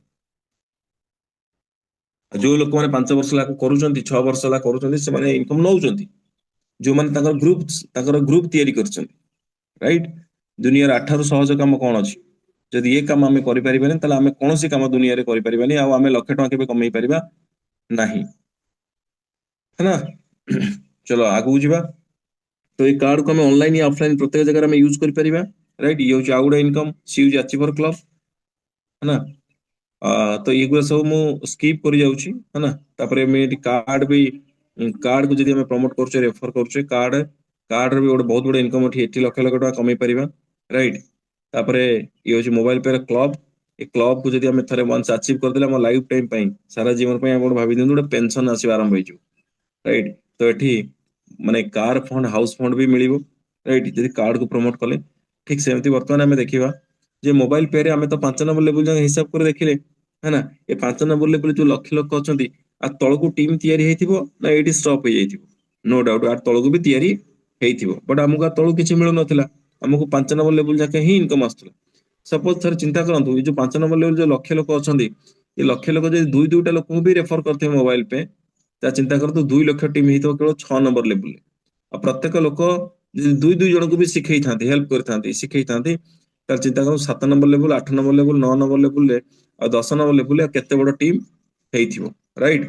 ଯୋଉ ଲୋକମାନେ 5 ବର୍ଷ ହେଲା କରୁଛନ୍ତି, 6 ବର୍ଷ ହେଲା କରୁଛନ୍ତି, ସେମାନେ ଇନକମ ନଉଛନ୍ତି, ଯୋଉମାନେ ତାଙ୍କର ଗ୍ରୁପ ତିଆରି କରିଛନ୍ତି, ରାଇଟ୍। ଦୁନିଆର ଆଠାରୁ ସହଜ କାମ କଣ ଅଛି? ଯଦି ଏ କାମ ଆମେ କରିପାରିବାନି ତାହେଲେ ଆମେ କୌଣସି କାମ ଦୁନିଆରେ କରିପାରିବାନି ଆଉ ଆମେ 1,00,000 ଟଙ୍କା କେବେ କମେଇ ପାରିବା ନାହିଁ, है ना। चलो आगକୁ ଯିବା। ତ ଏଇ କାର୍ଡକୁ ଆମେ ଅନଲାଇନ ଅଫଲାଇନ ପ୍ରତ୍ୟେକ ଜାଗାରେ ଆମେ ୟୁଜ କରିପାରିବା, ରାଇଟ୍। ଇଏ ହଉଛି ଆଉ ଗୋଟେ ଇନକମ, ସିୟୁଜ ଆଚିଭର କ୍ଲବ, है ना। ତ ଏଗୁରା ସବୁ ମୁଁ ସ୍କିପ୍ କରି ଯାଉଛି, है ना। ତାପରେ ଆମେ ଏଠି କାର୍ଡକୁ ଯଦି ଆମେ ପ୍ରମୋଟ କରୁଛେ, ରେଫର କରୁଛେ, କାର୍ଡରେ ବି ଗୋଟେ ବହୁତ ବଡ ଇନକମ ଅଛି, ଏଠି ଲକ୍ଷ ଲକ୍ଷ ଟଙ୍କା କମେଇ ପାରିବା, ରାଇଟ୍। ତାପରେ ଇଏ ହଉଛି ମୋବାଇଲ ପେ ର କ୍ଲବ, ଏ କ୍ଲବକୁ ଯଦି ଆମେ ଥରେ ୱାନ୍ସ ଆଚିଭ କରିଦେଲେ ଆମ ଲାଇଫ ଟାଇମ ପାଇଁ, ସାରା ଜୀବନ ପାଇଁ ଆପଣ ଭାବି ଦିଅନ୍ତୁ ଗୋଟେ ପେନସନ ଆସିବା ଆରମ୍ଭ ହେଇଯିବ, ରାଇଟ୍। ତ ଏଠି ମାନେ କାର ଫଣ୍ଡ, ହାଉସ ଫଣ୍ଡ ବି ମିଳିବ, ରାଇଟ୍, ଯଦି କାର୍ଡକୁ ପ୍ରମୋଟ କଲେ। ଠିକ ସେମିତି ବର୍ତ୍ତମାନ ଆମେ ଦେଖିବା ଯେ ମୋବାଇଲ ପେ ରେ ଆମେ ତ 5 ନମ୍ବର ଲେବୁଲ ଯାଏଁ ହିସାବ କରି ଦେଖିଲେ, है ना। ଏ 5 ନମ୍ବର ଲେବୁଲ ଯୋଉ ଲକ୍ଷ ଲକ୍ଷ ଅଛନ୍ତି, ଆଉ ତଳକୁ ଟିମ୍ ତିଆରି ହେଇଥିବ ନା ଏଇଠି ଷ୍ଟପ୍ ହେଇଯାଇଥିବ? ନୋ ଡାଉଟ ଆର ତଳକୁ ବି ତିଆରି ହେଇଥିବ, ବଟ୍ ଆମକୁ ଆଉ ତଳକୁ କିଛି ମିଳୁନଥିଲା, ଆମକୁ 5 ନମ୍ବର ଲେବୁଲ ଯାକେ ହିଁ ଇନକମ ଆସୁଥିଲା। ସପୋଜ ଥରେ ଚିନ୍ତା କରନ୍ତୁ, ଏଇ ଯୋଉ 5 ନମ୍ବର ଲେବୁଲ ଯୋଉ ଲକ୍ଷ ଲୋକ ଅଛନ୍ତି, ଏ ଲକ୍ଷ ଲୋକ ଯଦି ଦୁଇଟା ଲୋକଙ୍କୁ ବି ରେଫର କରିଥିବେ ମୋବାଇଲ ପେ, ତା ଚିନ୍ତା କରନ୍ତୁ 2,00,000 ଟିମ୍ ହେଇଥିବ କେବଳ 6 ନମ୍ବର ଲେବୁଲରେ। ଆଉ ପ୍ରତ୍ୟେକ ଲୋକ ଯଦି ଦୁଇ ଜଣଙ୍କୁ ବି ଶିଖେଇଥାନ୍ତି, ହେଲ୍ପ କରିଥାନ୍ତି, ଶିଖେଇଥାନ୍ତି, ତାହେଲେ ଚିନ୍ତା କରନ୍ତୁ 7 ନମ୍ବର ଲେବୁଲ, 8 ନମ୍ବର ଲେବୁଲ, 9 ନମ୍ବର ଲେବୁଲରେ ଆଉ 10 ନମ୍ବର ଲେବୁଲରେ କେତେ ବଡ ଟିମ୍ ହେଇଥିବ, ରାଇଟ୍।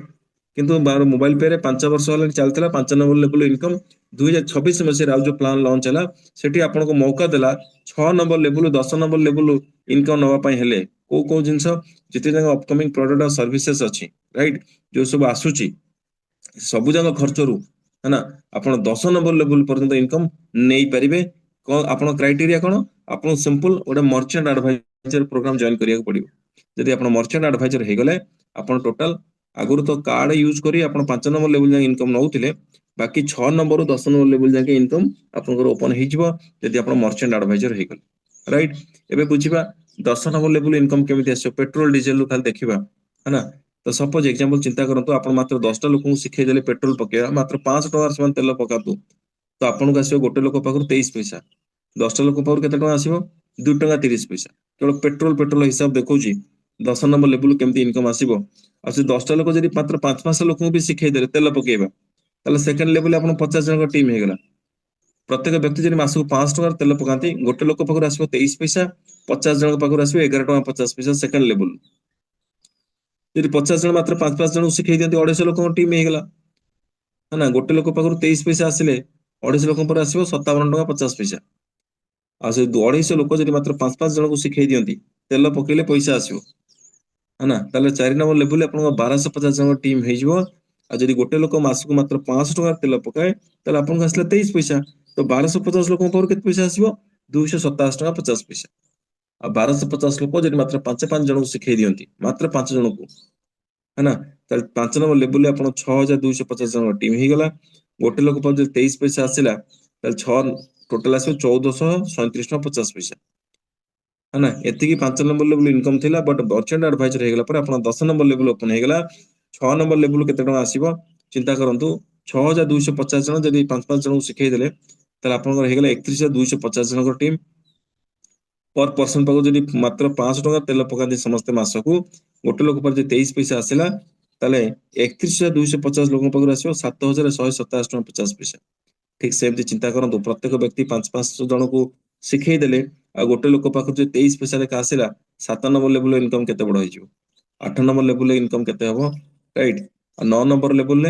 କିନ୍ତୁ ମୋବାଇଲ ପେ ରେ 5 ବର୍ଷ ହେଲାଣି ଚାଲିଥିଲା 5 ନମ୍ବର ଲେବୁଲ ଇନକମ। 2026 ମସିହାରେ ଆଉ ଯୋଉ ପ୍ଲାନ ଲଞ୍ଚ ହେଲା, ସେଠି ଆପଣଙ୍କୁ ମୌକା ଦେଲା 6 ନମ୍ବର ଲେବୁଲ, 10 ନମ୍ବର ଲେବୁଲ ଇନକମ ନବା ପାଇଁ ହେଲେ କୋଉ କୋଉ ଜିନିଷ, ଯେତେ ଯାକ ଅପକମିଂ ପ୍ରଡକ୍ଟ ଆଉ ସର୍ଭିସେସ୍ ଅଛି, ରାଇଟ୍, ଯୋଉ ସବୁ ଆସୁଛି ସବୁ ଯାକ ଖର୍ଚ୍ଚରୁ, है ना, ଆପଣ 10 ନମ୍ବର ଲେବୁଲ ପର୍ଯ୍ୟନ୍ତ ଇନକମ ନେଇପାରିବେ। କଣ ଆପଣ କ୍ରାଇଟେରିଆ କଣ? ଆପଣ ସିମ୍ପଲ ଗୋଟେ ମର୍ଚେଣ୍ଟ ଆଡଭାଇଜର ପ୍ରୋଗ୍ରାମ ଜଏନ କରିବାକୁ ପଡିବ। जदि आपण मर्चेंट एडवाइजर हे गले आपण टोटल आगुरु तो कार्ड यूज करी आपण 5 नंबर लेवल जाके इनकम नउथिले बाकी 6 नंबर रु 10 नंबर लेवल जाके इनकम आपनकर ओपन हे जिवो जदि आपण मर्चेंट एडवाइजर हे गले राइट एबे बुझिबा 10 नंबर लेवल इनकम केमिति आसो पेट्रोल डीजल रु खाली देखिबा है ना तो सपोज एग्जांपल चिंता करंतु आपण मात्र 10 टा लोकन सिखै देले पेट्रोल पकेया मात्र 5 टका समान तेल पकातु तो आपन को आसीबो गोटे लोक पाखर 23 पैसा 10 टा लोक पाखर केते टका आसीबो 2 टका 30 पैसा केवल पेट्रोल पेट्रोल हिसाब देखौची 10 नंबर लेवल केमिति इनकम आसीबो आ से 10 टा लोक जदि मात्र 5 लोक भी सिखै देले तेल पकेबा ताले सेकंड लेवल आपण 50 जन का टीम हे गेला प्रत्येक व्यक्ति जदि मासको 5 टका तेल पकांती गोटे लोक पाखर आसीबो 23 पैसा 50 जन पाखर आसीबो 11 टका 50 पैसा सेकंड लेवल जदि 50 जन मात्र 5 जन सिखै दियंती 250 लोक टीम हे गेला है ना गोटे लोक पाखर 23 पैसा आसिले 250 लोक पर आसीबो 57 टका 50 पैसा आ से 250 लोक जदि मात्र 5 जन को सिखै दियंती तेल पकेले पैसा आसीबो है ना ताले 4 नंबर लेवल आपण 1250 जन टीम हे जिवो आ जदि गोटे लोक मासको मात्र 500 टका तेल पकाए ताले आपण को आसले 23 पैसा तो 1250 लोक पर केते पैसा आसीबो 227 टका 50 पैसा आ 1250 लोक जदि मात्र 5 जन को सिखै दियंती मात्र 5 जन को है ना ताले 5 नंबर लेवल आपण 6250 जन टीम हे गला गोटे लोक पर जदि 23 पैसा आसिला ताले 6 टोटल आसीबो 1437 टका 50 पैसा है ना एति की 5 नंबर लेवल इनकम थिला बट मर्चेंट एडवाइजर हे गेला पर आपण 10 नंबर लेवल ओपन हे गेला 6 नंबर लेवल केते टका आसीबो चिंता करंतु 6250 जन जदि 5 जन को सिखै देले ताले आपण हे गेला 31250 जन को टीम पर पर्सन पाको जदि मात्र 500 टका तेल पकांती समस्त मासकू गोटे लोक पर जे 23 पैसा आसिला ताले 31250 लोक पाको आसीबो 7127 टका 50 पैसा ठीक सेमती चिंता करंतु प्रत्येक व्यक्ति 5 जन को सिखै देले आ गोटे लोक पाखर जे 23 पैसा लेखा आसिला 7 नंबर लेवल इनकम केते बड़ होइजिवो 8 नंबर लेवल इनकम केते हबो राइट आ 9 नंबर लेवल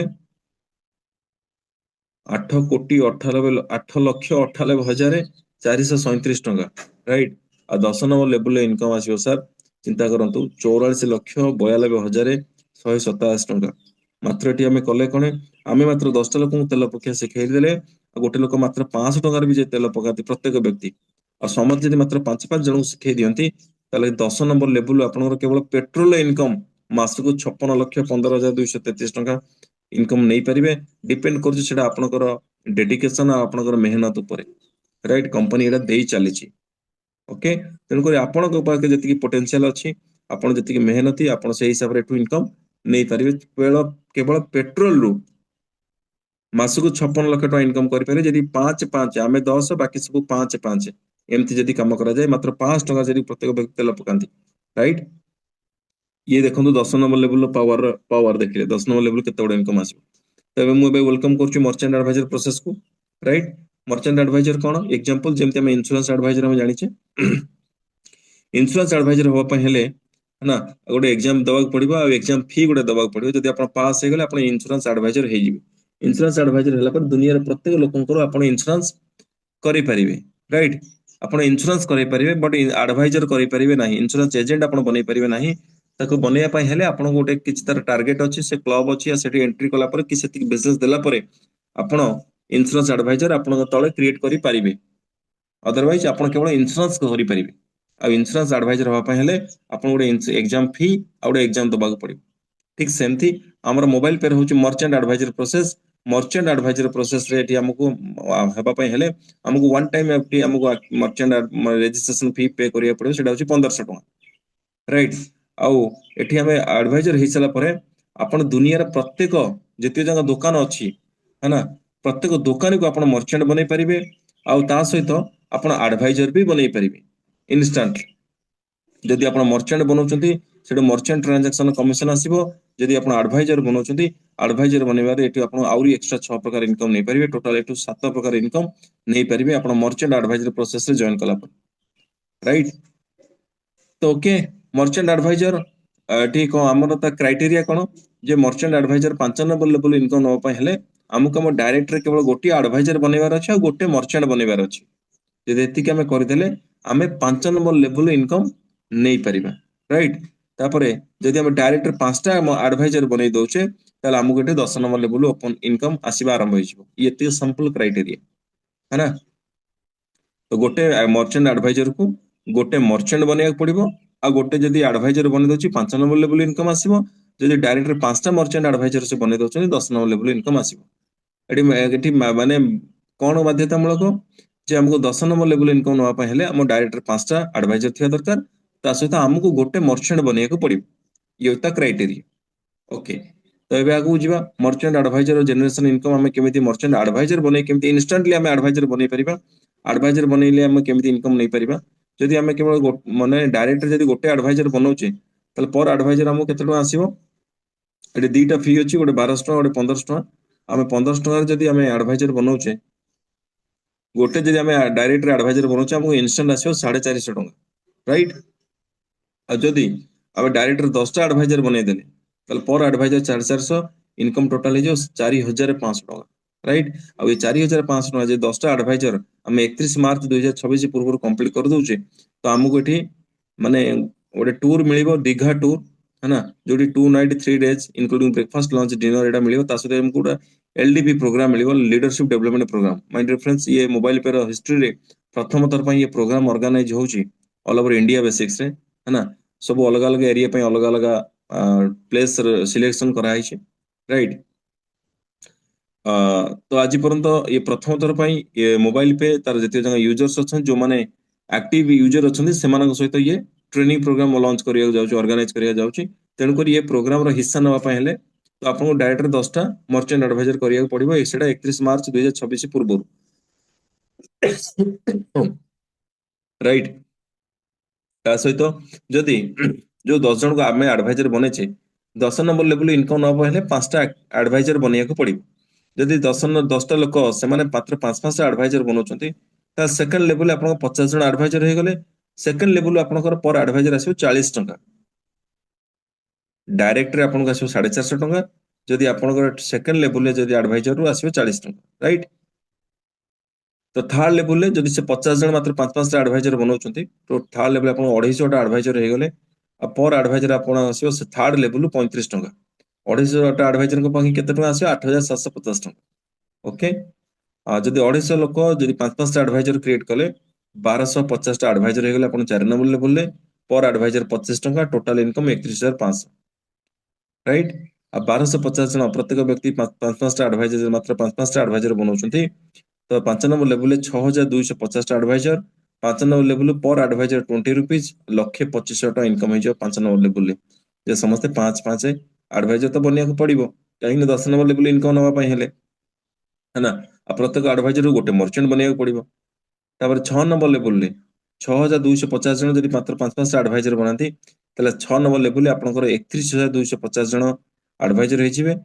8 टका राइट आ 10 नंबर लेवल इनकम आसीबो सर चिंता करंतु 44,42,127 टका मात्र एटी हमें कले कोने आमे मात्र 10 टा लोक तेल पकिया सिखै देले आ गोटे लोक मात्र 500 टका भी जे तेल पकाती प्रत्येक व्यक्ति आ समझ जदि मात्र 5 जन को सिखै दियंती ताले 10 नंबर लेवल आपनकर केवल पेट्रोल इनकम मासको 56,15,233 टका इनकम नहीं पारिबे डिपेंड करछ सेटा आपनकर डेडिकेशन आ आपनकर मेहनत ऊपर राइट कंपनी एटा देई चलीची ओके तेणु करी आपनक पाखे जति पोटेंशियल अछि आपण जति मेहनती आपण से हिसाब रे एठु इनकम नहीं पारिबे केवल पेट्रोल रु मासको 56 लाख टका इनकम करि पारे जदि 5 आमे 10 बाकी सब 5 एमती जदि काम करा जाए मात्र 5 टका जदि प्रत्येक व्यक्ति तेल पकांती राइट ये देखंतु 10 नंबर लेवल पावर देखिले 10 नंबर लेवल केते बड़ इनकम आसी तबे मु बे वेलकम करछु मर्चेंट एडवाइजर प्रोसेस को राइट मर्चेंट एडवाइजर कोन एग्जांपल जेमते हम इंश्योरेंस एडवाइजर हम जानि छे इंश्योरेंस एडवाइजर होबा पय हेले है ना गोटे एग्जाम दबाक पड़िबो आ एग्जाम फी गोटे दबाक पड़िबो जदि आपण पास हे गेले आपण इंश्योरेंस एडवाइजर हे जिवे इंश्योरेंस एडवाइजर होला पर दुनिया रे प्रत्येक लोकंकर आपण इंश्योरेंस करि परिबे राइट आपण इंश्योरेंस करि परिबे बट एडवाइजर करि परिबे नाही इंश्योरेंस एजेंट आपण बनै परिबे नाही ताको बनेया पय हेले आपण गोटे किछ तर टारगेट अछि से क्लब अछि या सेठी एंट्री कला पर कि सेति बिजनेस देला पर आपण इंश्योरेंस एडवाइजर आपण तळे क्रिएट करि परिबे अदरवाइज आपण केवल इंश्योरेंस करि परिबे आ इंश्योरेंस एडवाइजर होबा पय हेले आपण गोटे एग्जाम फी आ गोटे एग्जाम दबाक पड़िबो ठीक सेमथी हमर मोबाइल पे होची merchant adviser process merchant adviser process रे एठी हमकु हेबा पय हेले हमकु वन टाइम एफडी हमकु मर्चेंट रजिस्ट्रेशन फी पे करिया पड़िबो सेटा होची 1500 टका राइट आउ एठी हमें एडवाइजर हे सला परे आपण दुनिया रे प्रत्येक जति जगह दुकान अछि है ना प्रत्येक दुकान को आपण मर्चेंट बनै परिबे आउ ता सहित आपण एडवाइजर भी बनै परिबे इंस्टेंट जदि आपण मर्चेंट बनौचंती सेटा मर्चेंट ट्रांजैक्शन कमिशन आसीबो जदि आपण एडवाइजर बनौचंती एडवाइजर बनेबारे एठी आपण आउरी एक्स्ट्रा 6 प्रकार इनकम नै परिबे टोटल एटू 7 प्रकार इनकम नै परिबे आपण मर्चेंट एडवाइजर प्रोसेस रे जॉइन कला पर राइट तो ओके मर्चेंट एडवाइजर ठीक को हमर त क्राइटेरिया कोन जे merchant adviser 5 number level income न पय हेले हमकु हम डायरेक्ट रे केवल गोटी एडवाइजर बनेबार अछि आ गोटे मर्चेंट बनेबार अछि जे एति के हम करदेले हमें 5 नंबर लेवल इनकम नै परिबा राइट तापरे जदि हम डायरेक्ट 5टा एडवाइजर बनै दोचे ताले हमकु एटे 10 नंबर लेवल ओपन इनकम आसीबा आरंभ होइछो एति सिंपल क्राइटेरिया है ना तो गोटे मर्चेंट एडवाइजर को गोटे मर्चेंट बनेया पड़िबो ଆଉ ଗୋଟେ ଯଦି ଆଡଭାଇଜର ବନେଇ ଦଉଛି 5 ନମ୍ବର ଲେବୁଲ ଇନକମ୍ ଆସିବ। ଯଦି ଡାଇରେକ୍ଟର 5ଟା ମର୍ଚେଣ୍ଟ ଆଡଭାଇଜର ସେ ବନେଇ ଦଉଛନ୍ତି 10 ନମ୍ବର ଲେବୁଲ ଇନକମ୍ ଆସିବ। ଏଠି ମାନେ କଣ ବାଧ୍ୟତାମୂଳକ ଯେ ଆମକୁ 10 ନମ୍ବର ଲେବୁଲ ଇନକମ୍ ନେବା ପାଇଁ ହେଲେ ଆମ ଡାଇରେକ୍ଟର 5ଟା ଆଡଭାଇଜର ଥିବା ଦରକାର, ତା ସହିତ ଆମକୁ ଗୋଟେ ମର୍ଚେଣ୍ଟ ବନେଇବାକୁ ପଡିବ। ଇଏ ତା କ୍ରାଇଟେରିଆ। ଓକେ, ତ ଏବେ ଆଗକୁ ଯିବା। ମର୍ଚେଣ୍ଟ ଆଡଭାଇଜର ଜେନେରେସନ ଇନକମ୍ ଆମେ କେମିତି ମର୍ଚେଣ୍ଟ ଆଡଭାଇଜର ବନେଇ କେମିତି ଇନଷ୍ଟାଣ୍ଟଲି ଆମେ ଆଡଭାଇଜର ବନେଇ ପାରିବା, ଆଡଭାଇଜର ବନେଇଲେ ଆମେ କେମିତି ଇନକମ୍ ନେଇପାରିବା। ଯଦି ଆମେ କେବଳ ମାନେ ଡାଇରେକ୍ଟ ଯଦି ଗୋଟେ ଆଡଭାଇଜର ବନଉଛେ ତାହେଲେ ପର ଆଡଭାଇଜର ଆମକୁ କେତେ ଟଙ୍କା ଆସିବ? ଏଠି ଦିଟା ଫି ଅଛି, ଗୋଟେ 1200 ଟଙ୍କା, ଗୋଟେ 1500 ଟଙ୍କା। ଆମେ 1500 ଟଙ୍କାରେ ଯଦି ଆମେ ଆଡଭାଇଜର ବନଉଛେ, ଗୋଟେ ଯଦି ଆମେ ଡାଇରେକ୍ଟ ଆଡଭାଇଜର ବନଉଛେ ଆମକୁ ଇନଷ୍ଟାଣ୍ଟ ଆସିବ 450 ଟଙ୍କା, ରାଇଟ୍। ଆଉ ଯଦି ଆମେ ଡାଇରେକ୍ଟର 10ଟା ଆଡଭାଇଜର ବନେଇଦେଲେ ତାହେଲେ ପର ଆଡଭାଇଜର 400, ଇନକମ୍ ଟୋଟାଲ ହେଇଯିବ 4500 ଟଙ୍କା, ରାଇଟ୍। ଆଉ ଏ 4500 ଟଙ୍କା ଯଦି 10ଟା ଆଡଭାଇଜର ଆମେ 31 ମାର୍ଚ୍ଚ 2026 ପୂର୍ବରୁ କମ୍ପ୍ଲିଟ କରିଦଉଛେ, ତ ଆମକୁ ଏଠି ମାନେ ଗୋଟେ ଟୁର ମିଳିବ, ଦୀଘା ଟୁର, है ना, ଯୋଉଠି 2 night 3 days including breakfast lunch dinner ଏଟା ମିଳିବ। ତା ସହିତ ଆମକୁ ଗୋଟେ LDP ପ୍ରୋଗ୍ରାମ ମିଳିବ, leadership development program. My dear friends, ये मोबाइल पे हिस्ट्री रे प्रथम थर पर ये प्रोग्राम ऑर्गेनाइज होची ऑल ओवर इंडिया बेसिक्स रे, है ना। सब अलग अलग एरिया पे अलग अलग प्लेस सिलेक्शन करा है, राइट। तो आज पर्यंत ये प्रथम थर पर ये मोबाइल पे तार जति जन यूजर्स अच्छा जो माने एक्टिव यूजर अच्छा से सहित ये ट्रेनिंग प्रोग्राम लॉन्च करिया जाउची, ऑर्गेनाइज करिया जाउची। तेणु कर ये प्रोग्राम रो हिस्सा नवा ପାଇଁ हेले तो आपको डायरेक्टर 10टा मर्चेंट एडवाइजर करिया पड़िबो, सेटा 31 मार्च 2026 पूर्व, राइट। ता सहित जदि जो 10 जन को आमे एडवाइजर बनेचे 10 नंबर लेवल इनकम न पहले 5टा एडवाइजर बनिया को पड़िबो। जदि 10टा लोक से माने मात्र 5-5टा एडवाइजर बनौचंती, ता सेकंड लेवल आपन 50 जन एडवाइजर हे गले। सेकंड लेवल आपनकर पर एडवाइजर आसीबो 40 टंका, डायरेक्ट रे आपन आसीबो 450 टंका। जदि आपनकर सेकंड लेवल रे जदि एडवाइजर रु आसीबो 40 टंका, राइट। तो थर्ड लेवल रे जदि से 50 जन मात्र 5-5टा एडवाइजर बनौचंती, तो थर्ड लेवल आपन 250 टा एडवाइजर हे गले। आ पर एडवाइजर आपन आसीबो से थर्ड लेवल 35 टंका। 250 टा एडवाइजर को पाखि केते टंका आसीबो? 8750 टंका, ओके। जदि 250 लोक जदि 5-5टा एडवाइजर क्रिएट कले 1250 टा एडवाइजर हे गले आपन 4 नंबर लेवल रे। पर एडवाइजर 25 टंका, टोटल इनकम 31500, राइट। अब 1250 जन प्रत्येक व्यक्ति 5-5टा एडवाइजर मात्र 5-5टा एडवाइजर बनौचंती, तो 5 नंबर लेवल 6250 टा एडवाइजर। 5 नंबर लेवल पर एडवाइजर 20 रुपीज, 1,25,000 टका इनकम हो 5 नंबर लेवल जे समस्त 5-5 एडवाइजर तो बनिया को पड़िबो, कहीं 10 नंबर लेवल इनकम नवा पई हेले, है ना। आ प्रत्येक एडवाइजर गोटे मर्चेंट बनिया को पड़िबो। तापर 6 नंबर लेवल रे 6250 जन जदि मात्र 5-5 एडवाइजर बनाती, ताले 6 नंबर लेवल आपनकर 31,250 जन एडवाइजर हे जिवे।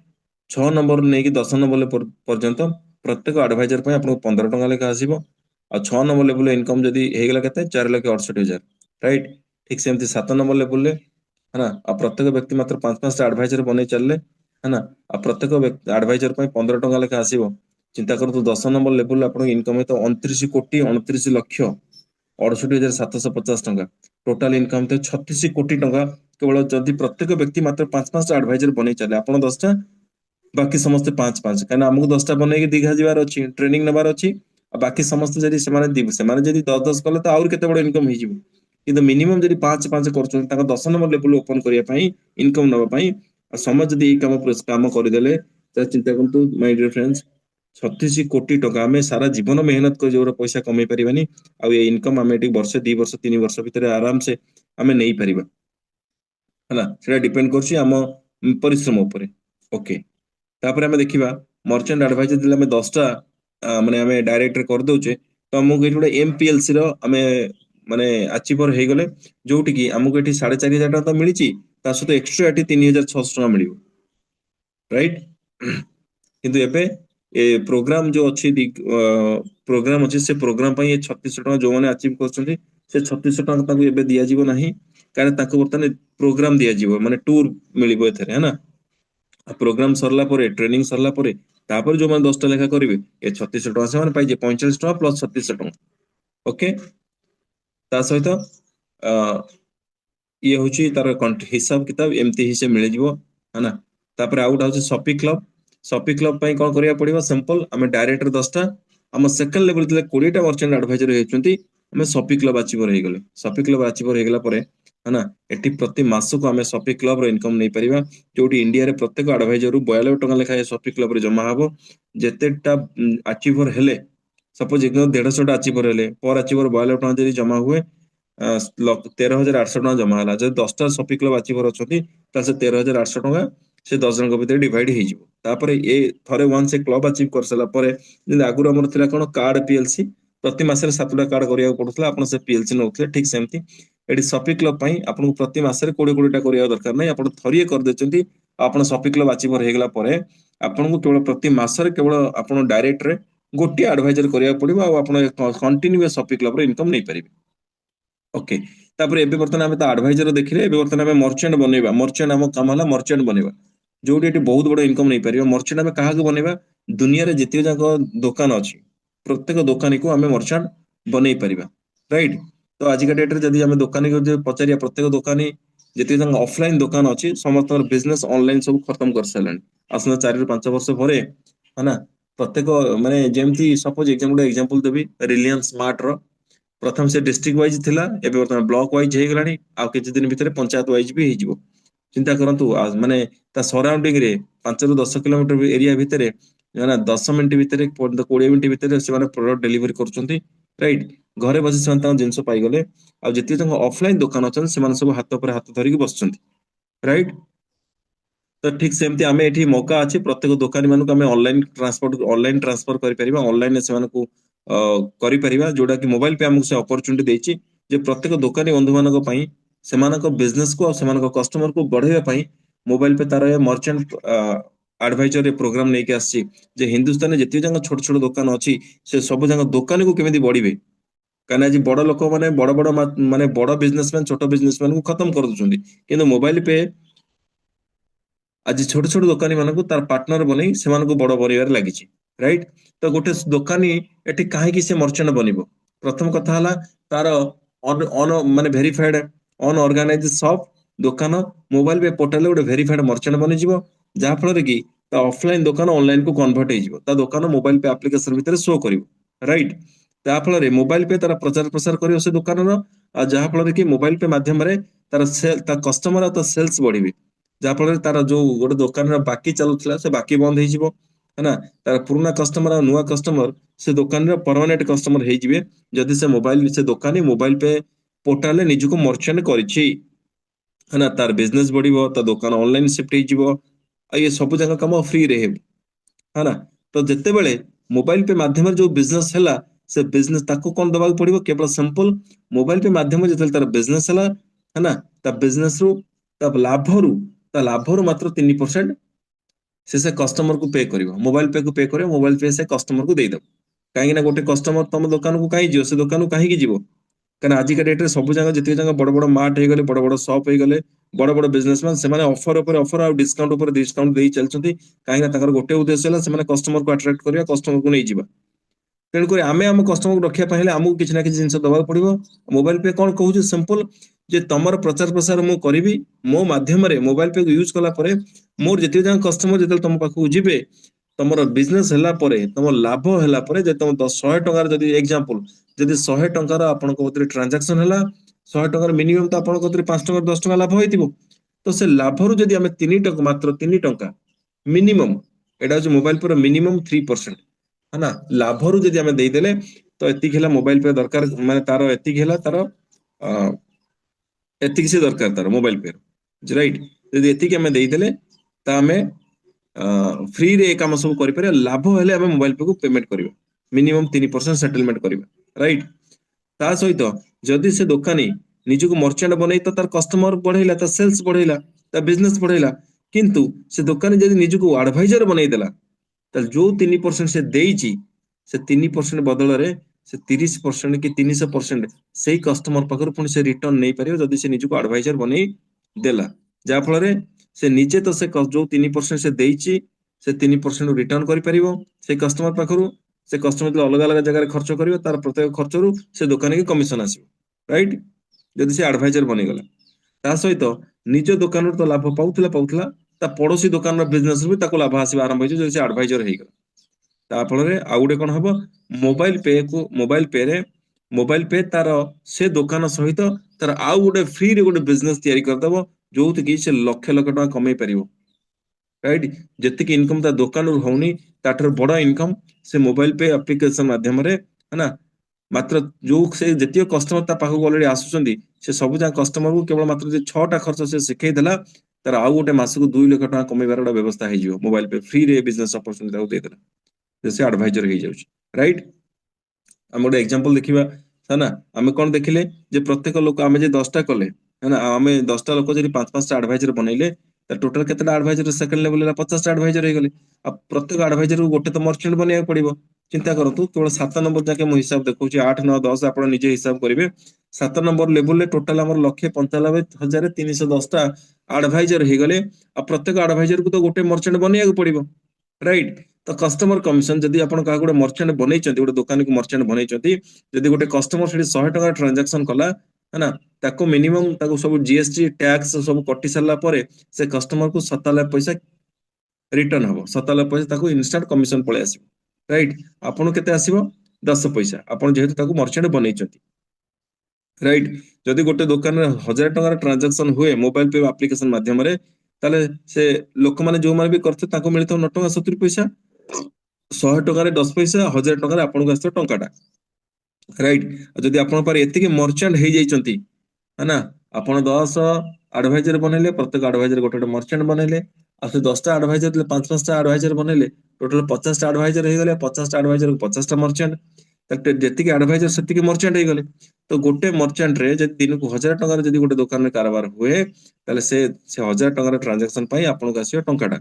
6 नंबर नै कि 10 नंबर पर्यंत प्रत्येक एडवाइजर पे आपन 15 टंका लेखा आसीबो। आ 6 नंबर लेवल इनकम जदि हे गेला केते 4,68,000, राइट। ठीक सेमति 7 नंबर लेवल रे, है ना। आ प्रत्येक व्यक्ति मात्र 5-5 एडवाइजर बनै चलले, है ना। आ प्रत्येक एडवाइजर पे 15 टंका लेखा आसीबो। चिंता करतो 10 नंबर लेवल आपन इनकम है तो 29,29,68,750 टंका, टोटल इनकम तो 36 कोटी टंका। केवल जदि प्रत्येक व्यक्ति मात्र 5-5 एडवाइजर बनै चले, आपन 10टा बाकी समस्त 5-5, कहना हमको 10टा बनै के दीघा जीवार अछि, ट्रेनिंग नबार अछि। आ बाकी समस्त जदि सेमाने जदि 10-10 कले तो आउर केते बड़ इनकम हे जिवो। किंतु मिनिमम जदि 5-5 करछन ताका 10 नंबर लेवल ओपन करिया पई इनकम नबा पई समय जदि ई काम करदेले, त चिंता करंतु माय डियर फ्रेंड्स 36 कोटी टका आमे सारा जीवन मेहनत कर जोर पैसा कमै परिबानी। आ ये इनकम आमे एटी वर्ष 2 वर्ष 3 वर्ष भितर आराम से आमे नै परिबा, हला। सेटा डिपेंड करछि हम परिश्रम ऊपर, ओके। तापर आमे देखिबा मर्चेंट एडवाइजर दिले आमे 10टा माने आमे डायरेक्ट कर दोचे, तो हमको एटी गोटे एमपीएलसी रो आमे माने अचीवर हे गले, जोटी की हमको एटी 4,500 टका तो मिलिची, ता सहित एक्स्ट्रा एटी 3,600 टका मिलिबो, राइट। किंतु एबे ए प्रोग्राम जो अछि प्रोग्राम अछि से प्रोग्राम पई 3600 टका जो माने अचीव करछन्ती से 3600 टका ताकू एबे दिया जीवो नाही, कारण ताकू बर्तन प्रोग्राम दिया जीवो माने टूर मिलिबो एथरे, है ना। प्रोग्राम सरला परे ट्रेनिंग सरला परे तापर जो माने 10टा लेखा करिवे ए 3600 टका से माने पाइजे 45 टका प्लस 3600 टका, ओके। ता सहित ये होची तार हिसाब किताब एमती ही से मिले जीवो, है ना। तापर आउट होची शॉपी क्लब। शॉपी क्लब पई कोन करिया पड़िबो? सिंपल आमे डायरेक्टर 10टा हम सेकंड लेवल तले 20टा मर्चेंट एडवाइजर हेचंती, हमें शॉपी क्लब अचीवर हे गेले। शॉपी क्लब अचीवर हे गेला परे है ना एटी प्रति मासको आम सफी क्लब इनकम नहीं पारिबा जोटी इंडिया रे प्रत्येक एडवाइजर रु 92 टका लेखा सफी क्लब रे जमा हबो जेतेटा अचीवर हेले सपोज 150 अचीवर हेले पर अचीवर 92 टका जदी जमा हुए 13,800 टका जमा हला जब 10टा सफी क्लब अचीवर अछती ता से 13,800 टका से 10 जन भितर डिवाइड हो जिवो तापर ए थरे वन से क्लब अचीव कर सला परे जे आगुर हमर थिला कोन कार्ड पीएलसी प्रति मासरे 7टा कार्ड करिया पडुतला आपण से पीएलसी नउथले ठीक सेमती एटी सफी क्लब पई आपण प्रति मासरे 20 करिया दरकार नै आपण थरिए कर देचंती आपण सफी क्लब अचीवर हेगला परे आपण को केवल प्रति मासरे केवल आपण डायरेक्ट रे गोटी एडवाइजर करिया पड़िबो आ आपण कंटिन्यूअस सफी क्लब रे इनकम नै परिबे ओके तापर एबे बर्तन आमे ता एडवाइजर देखिले एबे बर्तन आमे मर्चेंट बनेबा मर्चेंट हम काम हला मर्चेंट बनेबा जोटी एटी बहुत बड़ इनकम नै परिबो मर्चेंट आमे काहा को बनेबा दुनिया रे जति जाक दुकान अछि प्रत्येक दुकानी को आमे मर्चेंट बनै परिबा राइट तो आज का डेट रे जदी आमे दुकानी को पचारिया प्रत्येक दुकानी जति जाक ऑफलाइन दुकान अछि समस्त बिजनेस ऑनलाइन सब खत्म कर सलन आसना 4 ରୁ 5 वर्ष परे है ना प्रत्येक माने जेमती सपोज एग्जांपल देबी रिलायंस स्मार्ट रो प्रथम से डिस्ट्रिक्ट वाइज थिला एबे वर्तमान ब्लॉक वाइज हे गलानी आ किछि दिन भितरे पंचायत वाइज भी हे जिवो चिंता करंतु माने ता सराउंडिंग रे 5 ରୁ 10 किलोमीटर एरिया भितरे ना 10 मिनिट भितरे 20 मिनिट भितरे से माने प्रोडक्ट डिलीवरी करचंती राइट घरे बसी से ता जिंस पाई गले आ जति तंग ऑफलाइन दुकान अछन से माने सब हाथ पर हाथ धरि के बसचंती राइट तो ठीक सेमती आमे एठी मौका अछि प्रत्येक दुकानी मानको आमे ऑनलाइन ट्रांसफर करि परिबा ऑनलाइन से मानको करि परिबा जोडा कि मोबाइल पे हमको से अपॉर्चुनिटी देछि जे प्रत्येक दुकानी बंधु मानको पई सेमानको बिजनेस को सेमानको कस्टमर को बढ़ाइबा पई मोबाइल पे तार मर्चेंट एडवाइजर रे प्रोग्राम नै के आछि जे हिंदुस्तान जति जंग छोट छोट दुकान अछि से सब जंग दुकानी को केमिति बढ़िबे काना जी बड़ लोक माने बड़ बड़ माने बड़ बिजनेसमैन छोट बिजनेसमैन को खत्म कर दुचंदी किंतु मोबाइल पे आज छोट छोट दुकानी मानक तार पार्टनर बनै सेमानक बड़ बनिबार लागिछि राइट तो गोटे दुकानी एठी काहे कि से मर्चेंट बनिबो प्रथम कथा हला तार ऑन माने वेरीफाइड अनऑर्गेनाइज्ड शॉप दुकान मोबाइल पे पोर्टल गोटे वेरीफाइड मर्चेंट बनि जिवो जहा फल कि ता ऑफलाइन दुकान ऑनलाइन को कन्वर्ट हे जिवो ता दुकान मोबाइल पे एप्लीकेशन भीतर शो करिवो राइट ता फल मोबाइल पे तार प्रचार प्रसार करिवो से दुकान रो आ जहा फल कि मोबाइल पे माध्यम रे तार सेल ता कस्टमर ता सेल्स बढ़िबे जहा फल तार जो गोटे दुकान बाकी चलुला से बाकी बंद हो है ना तार पुराना कस्टमर और नुआ कस्टमर से दुकान परमानेंट कस्टमर हो जिवे जदि से मोबाइल से दुकानी मोबाइल पे पोर्टाल निजको मर्चेंट करिछि है ना तार बिजनेस बढ़िबो ता दुकान ऑनलाइन शिफ्ट हो जिवो आ ये सब जगह काम फ्री रहे है ना तो जिते बेले मोबाइल पे माध्यम जो बिजनेस हैला से बिजनेस ताको कोन दबाक पड़िबो केवल सिंपल मोबाइल पे माध्यम जते तार बिजनेस हैला है ना ता बिजनेस रु ता लाभ रु मात्र 3% से कस्टमर को पे करिवो मोबाइल पे को पे करिवो मोबाइल पे से कस्टमर को देई दब काहे ना गोटे कस्टमर तुम दुकान को काहे जियो से दुकान को काहे की जिवो कारण आज का डेट रे सब जगह जति जगह बड़ बड़ मार्ट हे गले बड़ बड़ शॉप हे गले बड़ बड़ बिजनेसमैन से माने ऑफर और डिस्काउंट देई चलचंती काहे ना ताकर गोटे उद्देश्य हला से माने कस्टमर को अट्रैक्ट करिया कस्टमर को नै जिबा तेणुक आम आम कस्टमर को रखा पाइले आमको किसी ना किसी जिन दबाक पड़ो मोबाइल पे कौन कहूँ सिंपल जे तुम प्रचार प्रसार मु करी मो मध्यम मोबाइल पे यूज कला मोर जिते जन कस्टमर जो तुम पाखक जी तुम बिजनेस है तुम लाभ है तुम 100 टकर जदि एग्जांपल जदि 100 टकर आपण ट्रांजैक्शन है 100 टकर मिनिमम तो आप 5 टका 10 टका लाभ होइतिबो तो से लाभ रु जदि आमे 3 टका मात्र 3 टका मिनिमम एटा हो मोबाइल पर मिनिमम 3% है ना लाभ रु जदि आमे देई देले तो एतिक हेला मोबाइल पे दरकार माने तार एतिक हेला तार एतिक से दरकार तार मोबाइल पे राइट जदि एतिक आमे देई देले ता आमे फ्री रे काम सब करि पारे लाभ हेले आमे मोबाइल पे को पेमेंट करिवो मिनिमम 3% सेटलमेंट करिवो राइट ता सहित जदि से दुकानी निजको मर्चेंट बनै तो तार कस्टमर बढ़ैला ता सेल्स बढ़ैला ता बिजनेस बढ़ैला किंतु से दुकानी जदि निजको एडवाइजर बनै देला ताल जो 3% से देइची से 3% बदल रे से 30% कि 300% से कस्टमर पाखर पुणी से रिटर्न नहीं पारे जदि से निजको एडवाइजर बनै देला जा फल रे से निजे तो से जो 3% से देइची से 3% रिटर्न करि परिबो से कस्टमर पाखरु से कस्टमर जो अलग अलग जगह खर्च करिवो तार प्रत्येक खर्च रु से दुकान के कमिशन आसीबो राइट जदि से एडवाइजर बनै गला ता सहित निज दुकान तो लाभ पाउथला ता पड़ोसी दुकान बिजनेस भी ताको लाभ आसीबा आरंभ होइछ जदि से एडवाइजर हे गला ता फल रे आ गुटे कोन हबो मोबाइल पे रे मोबाइल पे तार से दुकान सहित ତାର ଆଉ ଗୋଟେ ଫ୍ରିରେ ଗୋଟେ ବିଜନେସ ତିଆରି କରିଦବ ଯୋଉଥିକି ସେ ଲକ୍ଷ ଲକ୍ଷ ଟଙ୍କା କମେଇ ପାରିବ, ରାଇଟ୍? ଯେତିକି ଇନକମ ତା ଦୋକାନରୁ ହଉନି ତାଠାରୁ ବଡ ଇନକମ ସେ ମୋବାଇଲ ପେ ଆପ୍ଲିକେସନ ମାଧ୍ୟମରେ, ହେଲା? ମାତ୍ର ଯୋଉ ସେ ଯେତିକି କଷ୍ଟମର ତା ପାଖକୁ ଅଲରେଡି ଆସୁଛନ୍ତି ସେ ସବୁ ଯାକ କଷ୍ଟମରକୁ କେବଳ ମାତ୍ର ଯେ 6ଟା ଖର୍ଚ୍ଚ ସେ ଶିଖେଇ ଦେଲା, ତାର ଆଉ ଗୋଟେ ମାସକୁ 2 ଲକ୍ଷ ଟଙ୍କା କମେଇବାର ଗୋଟେ ବ୍ୟବସ୍ଥା ହେଇଯିବ ମୋବାଇଲ ପେ ଫ୍ରିରେ ବିଜନେସ ଅପରଚୁନିଟି ତାକୁ ଦେଇଦେଲା, ସେ ଆଡଭାଇଜର ହେଇଯାଉଛି, ରାଇଟ୍? ଆମେ ଗୋଟେ ଏକ୍ସାମ୍ପଲ ଦେଖିବା, ହେଲା? ଆମେ କଣ ଦେଖିଲେ ଯେ ପ୍ରତ୍ୟେକ ଲୋକ ଆମେ ଯେ 10ଟା କଲେ, ହେଲା? ଆମେ 10ଟା ଲୋକ ଯଦି 5-5ଟା ଆଡଭାଇଜର ବନେଇଲେ ଟୋଟାଲ କେତେଟା ଆଡଭାଇଜର ସେକେଣ୍ଡ ଲେଭେଲ ହେଲା 50ଟା ଆଡଭାଇଜର ହେଇଗଲେ। ଆଉ ପ୍ରତ୍ୟେକ ଆଡଭାଇଜରକୁ ଗୋଟେ ତ ମର୍ଚେଣ୍ଟ ବନେଇବାକୁ ପଡିବ। ଚିନ୍ତା କରନ୍ତୁ କେବଳ 7 ନମ୍ବର ଯାକେ ମୁଁ ହିସାବ ଦେଖଉଛି, 8, 9, 10 ଆପଣ ନିଜେ ହିସାବ କରିବେ। 7 ନମ୍ବର ଲେବୁଲରେ ଟୋଟାଲ ଆମର 1,95,310ଟା ଆଡଭାଇଜର ହେଇଗଲେ। ଆଉ ପ୍ରତ୍ୟେକ ଆଡଭାଇଜରକୁ ତ ଗୋଟେ ମର୍ଚେଣ୍ଟ ବନେଇବାକୁ ପଡିବ, ରାଇଟ୍? ତ କଷ୍ଟମର କମିଶନ ଯଦି ଆପଣ କାହାକୁ ଗୋଟେ ମର୍ଚେଣ୍ଟ ବନେଇଛନ୍ତି, ଗୋଟେ ଦୋକାନକୁ ମର୍ଚେଣ୍ଟ ବନେଇଛନ୍ତି, ଯଦି ଗୋଟେ କଷ୍ଟମର ସେଠି 100 ଟଙ୍କା ଟ୍ରାଞ୍ଜାକ୍ସନ କଲା, ହେଲା? ତାକୁ ମିନିମମ ତାକୁ ସବୁ ଜିଏସଟି ଟ୍ୟାକ୍ସ ସବୁ କଟି ସାରିଲା ପରେ ସେ କଷ୍ଟମରକୁ 97 ପଇସା ରିଟର୍ନ ହବ, 97 ପଇସା ତାକୁ ଇନଷ୍ଟାଣ୍ଟ କମିଶନ ପଳେଇ ଆସିବ, ରାଇଟ୍? ଆପଣଙ୍କୁ କେତେ ଆସିବ? 10 ପଇସା, ଆପଣ ଯେହେତୁ ତାକୁ ମର୍ଚେଣ୍ଟ ବନେଇଛନ୍ତି, ରାଇଟ୍? ଯଦି ଗୋଟେ ଦୋକାନରେ 1,000 ଟଙ୍କାର ଟ୍ରାଞ୍ଜାକ୍ସନ ହୁଏ ମୋବାଇଲ ପେ ଆପ୍ଲିକେସନ ମାଧ୍ୟମରେ, ତାହେଲେ ସେ ଲୋକମାନେ ଯୋଉମାନେ ବି କରିଥିବେ ତାଙ୍କୁ ମିଳିଥିବ 9 ଟଙ୍କା 70 ପଇସା। 100 ଟଙ୍କାରେ 10 ପଇସା, 1,000 ଟଙ୍କାରେ ଆପଣଙ୍କୁ ଆସିଥିବ ଟଙ୍କାଟା, ରାଇଟ୍? ଯଦି ଆପଣଙ୍କ ପାଖରେ ଏତିକି ମର୍ଚେଣ୍ଟ ହେଇଯାଇଛନ୍ତି, ନା? ଆପଣ 10 ଆଡଭାଇଜର ବନେଇଲେ, ପ୍ରତ୍ୟେକ ଆଡଭାଇଜର ଗୋଟେ ଗୋଟେ ମର୍ଚେଣ୍ଟ ବନେଇଲେ, ଆଉ ସେ 10ଟା ଆଡଭାଇଜର ଥିଲେ 5-5ଟା ଆଡଭାଇଜର ବନେଇଲେ, ଟୋଟାଲ 50ଟା ଆଡଭାଇଜର ହେଇଗଲେ, 50ଟା ଆଡଭାଇଜର 50ଟା ମର୍ଚେଣ୍ଟ, ଯେତିକି ଆଡଭାଇଜର ସେତିକି ମର୍ଚେଣ୍ଟ ହେଇଗଲେ। ତ ଗୋଟେ ମର୍ଚେଣ୍ଟରେ ଯଦି ଦିନକୁ 1,000 ଟଙ୍କାରେ ଯଦି ଗୋଟେ ଦୋକାନରେ କାରବାର ହୁଏ, ତାହେଲେ ସେ 1,000 ଟଙ୍କାର ଟ୍ରାଞ୍ଜାକ୍ସନ ପାଇଁ ଆପଣଙ୍କୁ ଆସିବ ଟଙ୍କାଟା,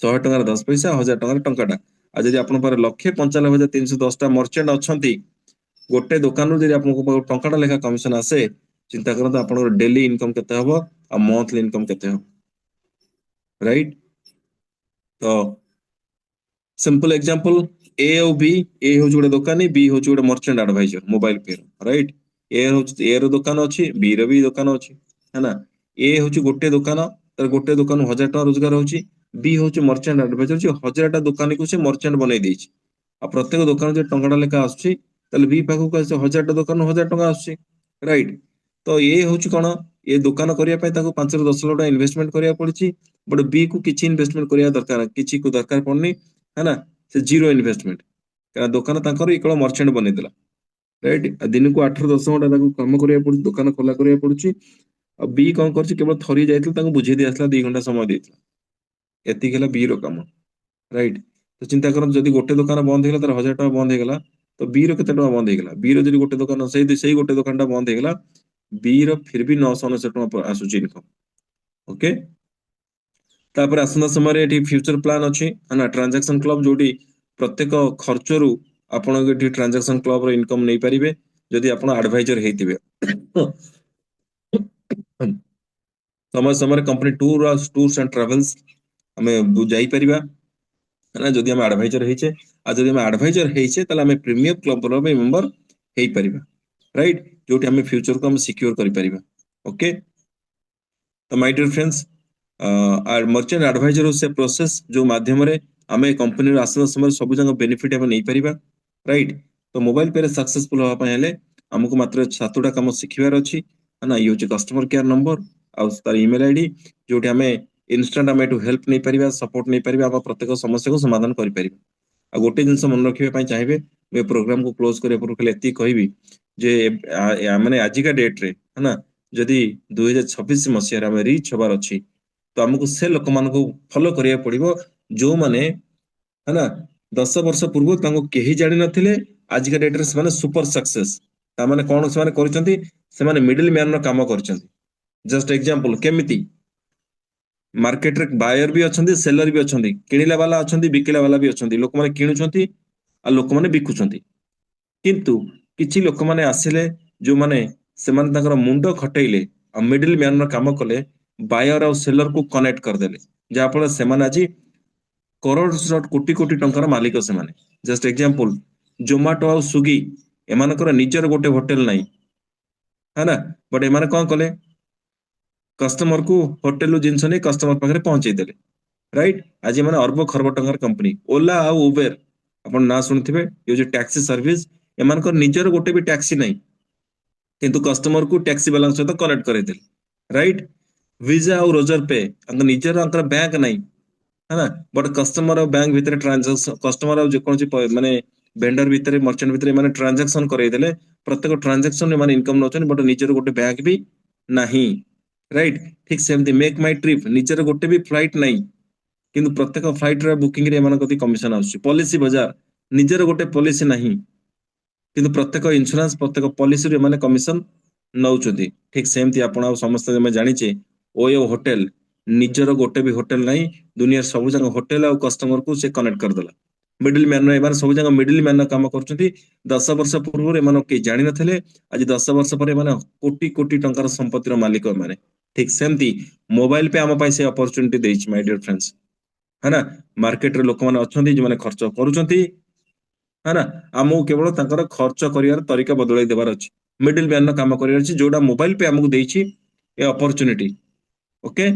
100 ଟଙ୍କାରେ 10 ପଇସା, 1,000 ଟଙ୍କାରେ ଟଙ୍କାଟା। ଆଉ ଯଦି ଆପଣଙ୍କ ପାଖରେ 1,95,310ଟା ମର୍ଚେଣ୍ଟ ଅଛନ୍ତି, ଗୋଟେ ଦୋକାନରୁ ଯଦି ଆପଣଙ୍କୁ ଟଙ୍କାଟା ଲେଖା କମିଶନ ଆସେ, ଚିନ୍ତା କରନ୍ତୁ ଆପଣଙ୍କର ଡେଲି ଇନକମ କେତେ ହବ ଆଉ ମନ୍ଥଲି ଇନକମ କେତେ ହବ, ରାଇଟ୍? ତ ସିମ୍ପଲ ଏକ୍ସାମ୍ପଲ, ଏ ଆଉ ବି, ଏ ହଉଛି ଗୋଟେ ଦୋକାନୀ, ବି ହଉଛି ଗୋଟେ merchant adviser mobile pay, right? ଏ ହଉଛି ଏ ର ଦୋକାନ ଅଛି, ବି ର ବି ଦୋକାନ ଅଛି, ହେଲା? ଏ ହଉଛି ଗୋଟେ ଦୋକାନ, ତାର ଗୋଟେ ଦୋକାନ 1,000 ଟଙ୍କା ରୋଜଗାର ହଉଛି। ବି ହଉଛି ମର୍ଚେଣ୍ଟ ଆଡଭାଇଜର, 1,000ଟା ଦୋକାନୀକୁ ସେ ମର୍ଚେଣ୍ଟ ବନେଇ ଦେଇଛି। ଆଉ ପ୍ରତ୍ୟେକ ଦୋକାନ ଯଦି ଟଙ୍କାଟା ଲେଖା ଆସୁଛି, ତାହେଲେ ବି ପାଖକୁ ଆସିବ 1,000ଟା ଦୋକାନରୁ 1,000 ଟଙ୍କା ଆସୁଛି, ରାଇଟ୍? ତ ଏ ହଉଛି କଣ, ଏ ଦୋକାନ କରିବା ପାଇଁ ତାକୁ 5ରୁ 10 ଲକ୍ଷ ଟଙ୍କା ଇନଭେଷ୍ଟମେଣ୍ଟ କରିବାକୁ ପଡିଛି, ବଟ ବି କୁ କିଛି ଇନଭେଷ୍ଟମେଣ୍ଟ କରିବା ଦରକାର କିଛି ଦରକାର ପଡୁନି, ହେଲା? ସେ ଜିରୋ ଇନଭେଷ୍ଟମେଣ୍ଟ, କାରଣ ଦୋକାନ ତାଙ୍କର କେବଳ ମର୍ଚେଣ୍ଟ ବନେଇଦେଲା, ରାଇଟ୍? ଦିନକୁ 8ରୁ 10 ଘଣ୍ଟା ତାକୁ କାମ କରିବାକୁ ପଡୁଛି, ଦୋକାନ ଖୋଲା କରିବାକୁ ପଡୁଛି। ଆଉ ବି କଣ କରୁଛି, କେବଳ ଥରି ଯାଇଥିଲା ତାଙ୍କୁ ବୁଝେଇ ଦେଇ ଆସିଲା, 2 ଘଣ୍ଟା ସମୟ ଦେଇଥିଲା, ଏତିକି ହେଲା ବି ର କାମ, ରାଇଟ୍? ତ ଚିନ୍ତା କରନ୍ତୁ ଯଦି ଗୋଟେ ଦୋକାନ ବନ୍ଦ ହେଇଗଲା, ତାର 1,000 ଟଙ୍କା ବନ୍ଦ ହେଇଗଲା, ତ ବି ର କେତେ ଟଙ୍କା ବନ୍ଦ ହେଇଗଲା? ବି ର ଯଦି ଗୋଟେ ଦୋକାନ ସେଇ ଗୋଟେ ଦୋକାନଟା ବନ୍ଦ ହେଇଗଲା, ବି ର ଫିର ବି 999 ଟଙ୍କା ଆସୁଛି ଇନକମ, ଓକେ? ତାପରେ ଆସନ୍ତା ସମୟରେ ଏଠି ଫ୍ୟୁଚର ପ୍ଲାନ ଅଛି, ନା? ଟ୍ରାଞ୍ଜାକ୍ସନ କ୍ଲବ, ଯୋଉଠି ପ୍ରତ୍ୟେକ ଖର୍ଚ୍ଚରୁ ଆପଣ ଏଠି ଟ୍ରାଞ୍ଜାକ୍ସନ କ୍ଲବର ଇନକମ ନେଇପାରିବେ ଯଦି ଆପଣ ଆଡଭାଇଜର ହେଇଥିବେ। ସମୟ ସମୟରେ କମ୍ପାନୀ ଟୁର୍ସ ଆଣ୍ଡ ଟ୍ରାଭେଲ୍ସ ଆମେ ଯାଇପାରିବା, ନା? ଯଦି ଆମେ ଆଡଭାଇଜର ହେଇଛେ, ଆଉ ଯଦି ଆମେ ଆଡଭାଇଜର ହେଇଛେ ତାହେଲେ ଆମେ ପ୍ରିମିୟମ କ୍ଲବର ମେମ୍ବର ହେଇପାରିବା, ରାଇଟ୍? ଯୋଉଠି ଆମେ ଫ୍ୟୁଚରକୁ ଆମେ ସିକ୍ୟୁର କରିପାରିବା, ଓକେ? ତ ମାଇ ଡିୟର ଫ୍ରେଣ୍ଡସ, ମର୍ଚେଣ୍ଟ ଆଡଭାଇଜର ହଉଛି ସେ ପ୍ରୋସେସ ଯୋଉ ମାଧ୍ୟମରେ ଆମେ କମ୍ପାନୀର ଆସନ୍ତା ସମୟରେ ସବୁ ଯାକ ବେନିଫିଟ ଆମେ ନେଇପାରିବା, ରାଇଟ୍? ତ ମୋବାଇଲ ପେରେ ସକ୍ସେସଫୁଲ ହବା ପାଇଁ ହେଲେ ଆମକୁ ମାତ୍ର 7ଟା କାମ ଶିଖିବାର ଅଛି, ନା? ଇଏ ହଉଛି କଷ୍ଟମର କେୟାର ନମ୍ବର, ଆଉ ତାର ଇମେଲ ଆଇଡି, ଯୋଉଠି ଆମେ ଇନଷ୍ଟାଣ୍ଟ ଆମେ ଏଠୁ ହେଲ୍ପ ନେଇପାରିବା, ସପୋର୍ଟ ନେଇପାରିବା, ଆମ ପ୍ରତ୍ୟେକ ସମସ୍ୟାକୁ ସମାଧାନ କରିପାରିବା। ଆଉ ଗୋଟେ ଜିନିଷ ମନେ ରଖିବା ପାଇଁ ଚାହିଁବେ, ମୁଁ ଏ ପ୍ରୋଗ୍ରାମକୁ କ୍ଲୋଜ କରିବା ପୂର୍ବରୁ ଖାଲି ଏତିକି କହିବି ଯେ ମାନେ ଆଜିକା ଡେଟରେ, ହେଲା? ଯଦି 2026 ମସିହାରେ ଆମେ ରିଚ୍ ହବାର ଅଛି, ତ ଆମକୁ ସେ ଲୋକମାନଙ୍କୁ ଫଲୋ କରିବାକୁ ପଡିବ ଯୋଉମାନେ, ହେଲା? 10 ବର୍ଷ ପୂର୍ବରୁ ତାଙ୍କୁ କେହି ଜାଣିନଥିଲେ, ଆଜିକା ଡେଟରେ ସେମାନେ ସୁପର ସକ୍ସେସ। ତାମାନେ କଣ ସେମାନେ କରିଛନ୍ତି? ସେମାନେ ମିଡିଲ ମ୍ୟାନ ର କାମ କରିଛନ୍ତି। ଜଷ୍ଟ ଏକ୍ସାମ୍ପଲ, କେମିତି ମାର୍କେଟରେ ବାୟର ବି ଅଛନ୍ତି, ସେଲର ବି ଅଛନ୍ତି, କିଣିଲା ବାଲା ଅଛନ୍ତି, ବିକିଲା ବାଲା ବି ଅଛନ୍ତି, ଲୋକମାନେ କିଣୁଛନ୍ତି ଆଉ ଲୋକମାନେ ବିକୁଛନ୍ତି। କିନ୍ତୁ କିଛି ଲୋକମାନେ ଆସିଲେ ଯୋଉମାନେ ସେମାନେ ତାଙ୍କର ମୁଣ୍ଡ ଖଟେଇଲେ ଆଉ ମିଡିଲ ମ୍ୟାନ ର କାମ କଲେ, ବାୟର ଆଉ ସେଲରକୁ କନେକ୍ଟ କରିଦେଲେ, ଯାହାଫଳରେ ସେମାନେ ଆଜି କରୋଡ଼ କୋଟି କୋଟି ଟଙ୍କାର ମାଲିକ ସେମାନେ। ଜଷ୍ଟ ଏକ୍ସାମ୍ପଲ, ଜୋମାଟୋ ଆଉ ସ୍ୱିଗି, ଏମାନଙ୍କର ନିଜର ଗୋଟେ ହୋଟେଲ ନାହିଁ, ହେଲା? ବଟ ଏମାନେ କଣ କଲେ? କଷ୍ଟମରକୁ ହୋଟେଲରୁ ଜିନିଷ ନେଇ କଷ୍ଟମର ପାଖରେ ପହଞ୍ଚେଇ ଦେଲେ, ରାଇଟ୍? ଆଜି ମାନେ ଅର୍ବ ଖର୍ବ ଟଙ୍କାର କମ୍ପାନୀ। ଓଲା ଆଉ ଉବେର ଆପଣ ନାଁ ଶୁଣିଥିବେ, ଏ ଯୋଉ ଟ୍ୟାକ୍ସି ସର୍ଭିସ, ଏମାନଙ୍କର ନିଜର ଗୋଟେ ବି ଟ୍ୟାକ୍ସି ନାହିଁ, କିନ୍ତୁ କଷ୍ଟମର କୁ ଟ୍ୟାକ୍ସି ବାଲାଙ୍କ ସହିତ କନେକ୍ଟ କରେଇଦେଲେ, ରାଇଟ୍? ଭିଜା ଆଉ ରୋଜର ପେ ନିଜର ବ୍ୟାଙ୍କ ନାହିଁ ହେଲା, ବଟ୍ କଷ୍ଟମର ଆଉ ବ୍ୟାଙ୍କ ଭିତରେ ଟ୍ରାଞ୍ଜାକ୍ସନ, କଷ୍ଟମର ଆଉ ଯେକୌଣସି ମାନେ ଭେଣ୍ଡର ଭିତରେ ମର୍ଚେଣ୍ଟ ଭିତରେ ମାନେ ଟ୍ରାଞ୍ଜାକ୍ସନ କରେଇଦେଲେ। ପ୍ରତ୍ୟେକ ଟ୍ରାଞ୍ଜାକ୍ସନ ମାନେ ଇନକମ ନଉଛନ୍ତି, ବଟ୍ ନିଜର ଗୋଟେ ବ୍ୟାଙ୍କ ବି ନାହିଁ, ରାଇଟ୍? ଠିକ ସେମିତି ମେକ୍ ମାଇ ଟ୍ରିପ, ନିଜର ଗୋଟେ ବି ଫ୍ଲାଇଟ୍ ନାହିଁ, କିନ୍ତୁ ପ୍ରତ୍ୟେକ ଫ୍ଲାଇଟ ର ବୁକିଂ ରେ ଏମାନଙ୍କ କତିକି କମିଶନ ଆସୁଛି। ପଲିସି ବଜାର, ନିଜର ଗୋଟେ ପଲିସି ନାହିଁ, କିନ୍ତୁ ପ୍ରତ୍ୟେକ ଇନ୍ସୁରାନ୍ସ ପ୍ରତ୍ୟେକ ପଲିସିରୁ ଏମାନେ କମିଶନ ନଉଛନ୍ତି। ଠିକ ସେମିତି ଆପଣ ଆଉ ସମସ୍ତେ ଆମେ ଜାଣିଛେ, ଓୟୋ ହୋଟେଲ, ନିଜର ଗୋଟେ ବି ହୋଟେଲ ନାହିଁ, ଦୁନିଆର ସବୁ ଯାକ ହୋଟେଲ ଆଉ କଷ୍ଟମରକୁ ସେ କନେକ୍ଟ କରିଦେଲା। ମିଡିଲ ମ୍ୟାନ, ଏମାନେ ସବୁ ଯାକ ମିଡିଲ ମ୍ୟାନ କାମ କରୁଛନ୍ତି। 10 ବର୍ଷ ପୂର୍ବରୁ ଏମାନଙ୍କୁ କେହି ଜାଣିନଥିଲେ, ଆଜି 10 ବର୍ଷ ପରେ ଏମାନେ କୋଟି କୋଟି ଟଙ୍କାର ସମ୍ପତ୍ତିର ମାଲିକ ଏମାନେ। ଠିକ ସେମିତି ମୋବାଇଲ ପେ ଆମ ପାଇଁ ସେ ଅପରଚୁନିଟି ଦେଇଛି ମାଇ ଡିୟର ଫ୍ରେଣ୍ଡସ୍, है ना? ମାର୍କେଟରେ ଲୋକମାନେ ଅଛନ୍ତି ଯୋଉମାନେ ଖର୍ଚ୍ଚ କରୁଛନ୍ତି, है ना? ଆମକୁ କେବଳ ତାଙ୍କର ଖର୍ଚ୍ଚ କରିବାର ତରିକା ବଦଳାଇ ଦେବାର ଅଛି, ମିଡିଲ ମ୍ୟାନ କାମ କରିବାର ଅଛି, ଯୋଉଟା ମୋବାଇଲ ପେ ଆମକୁ ଦେଇଛି ଏ ଅପରଚୁନିଟି। ଓକେ।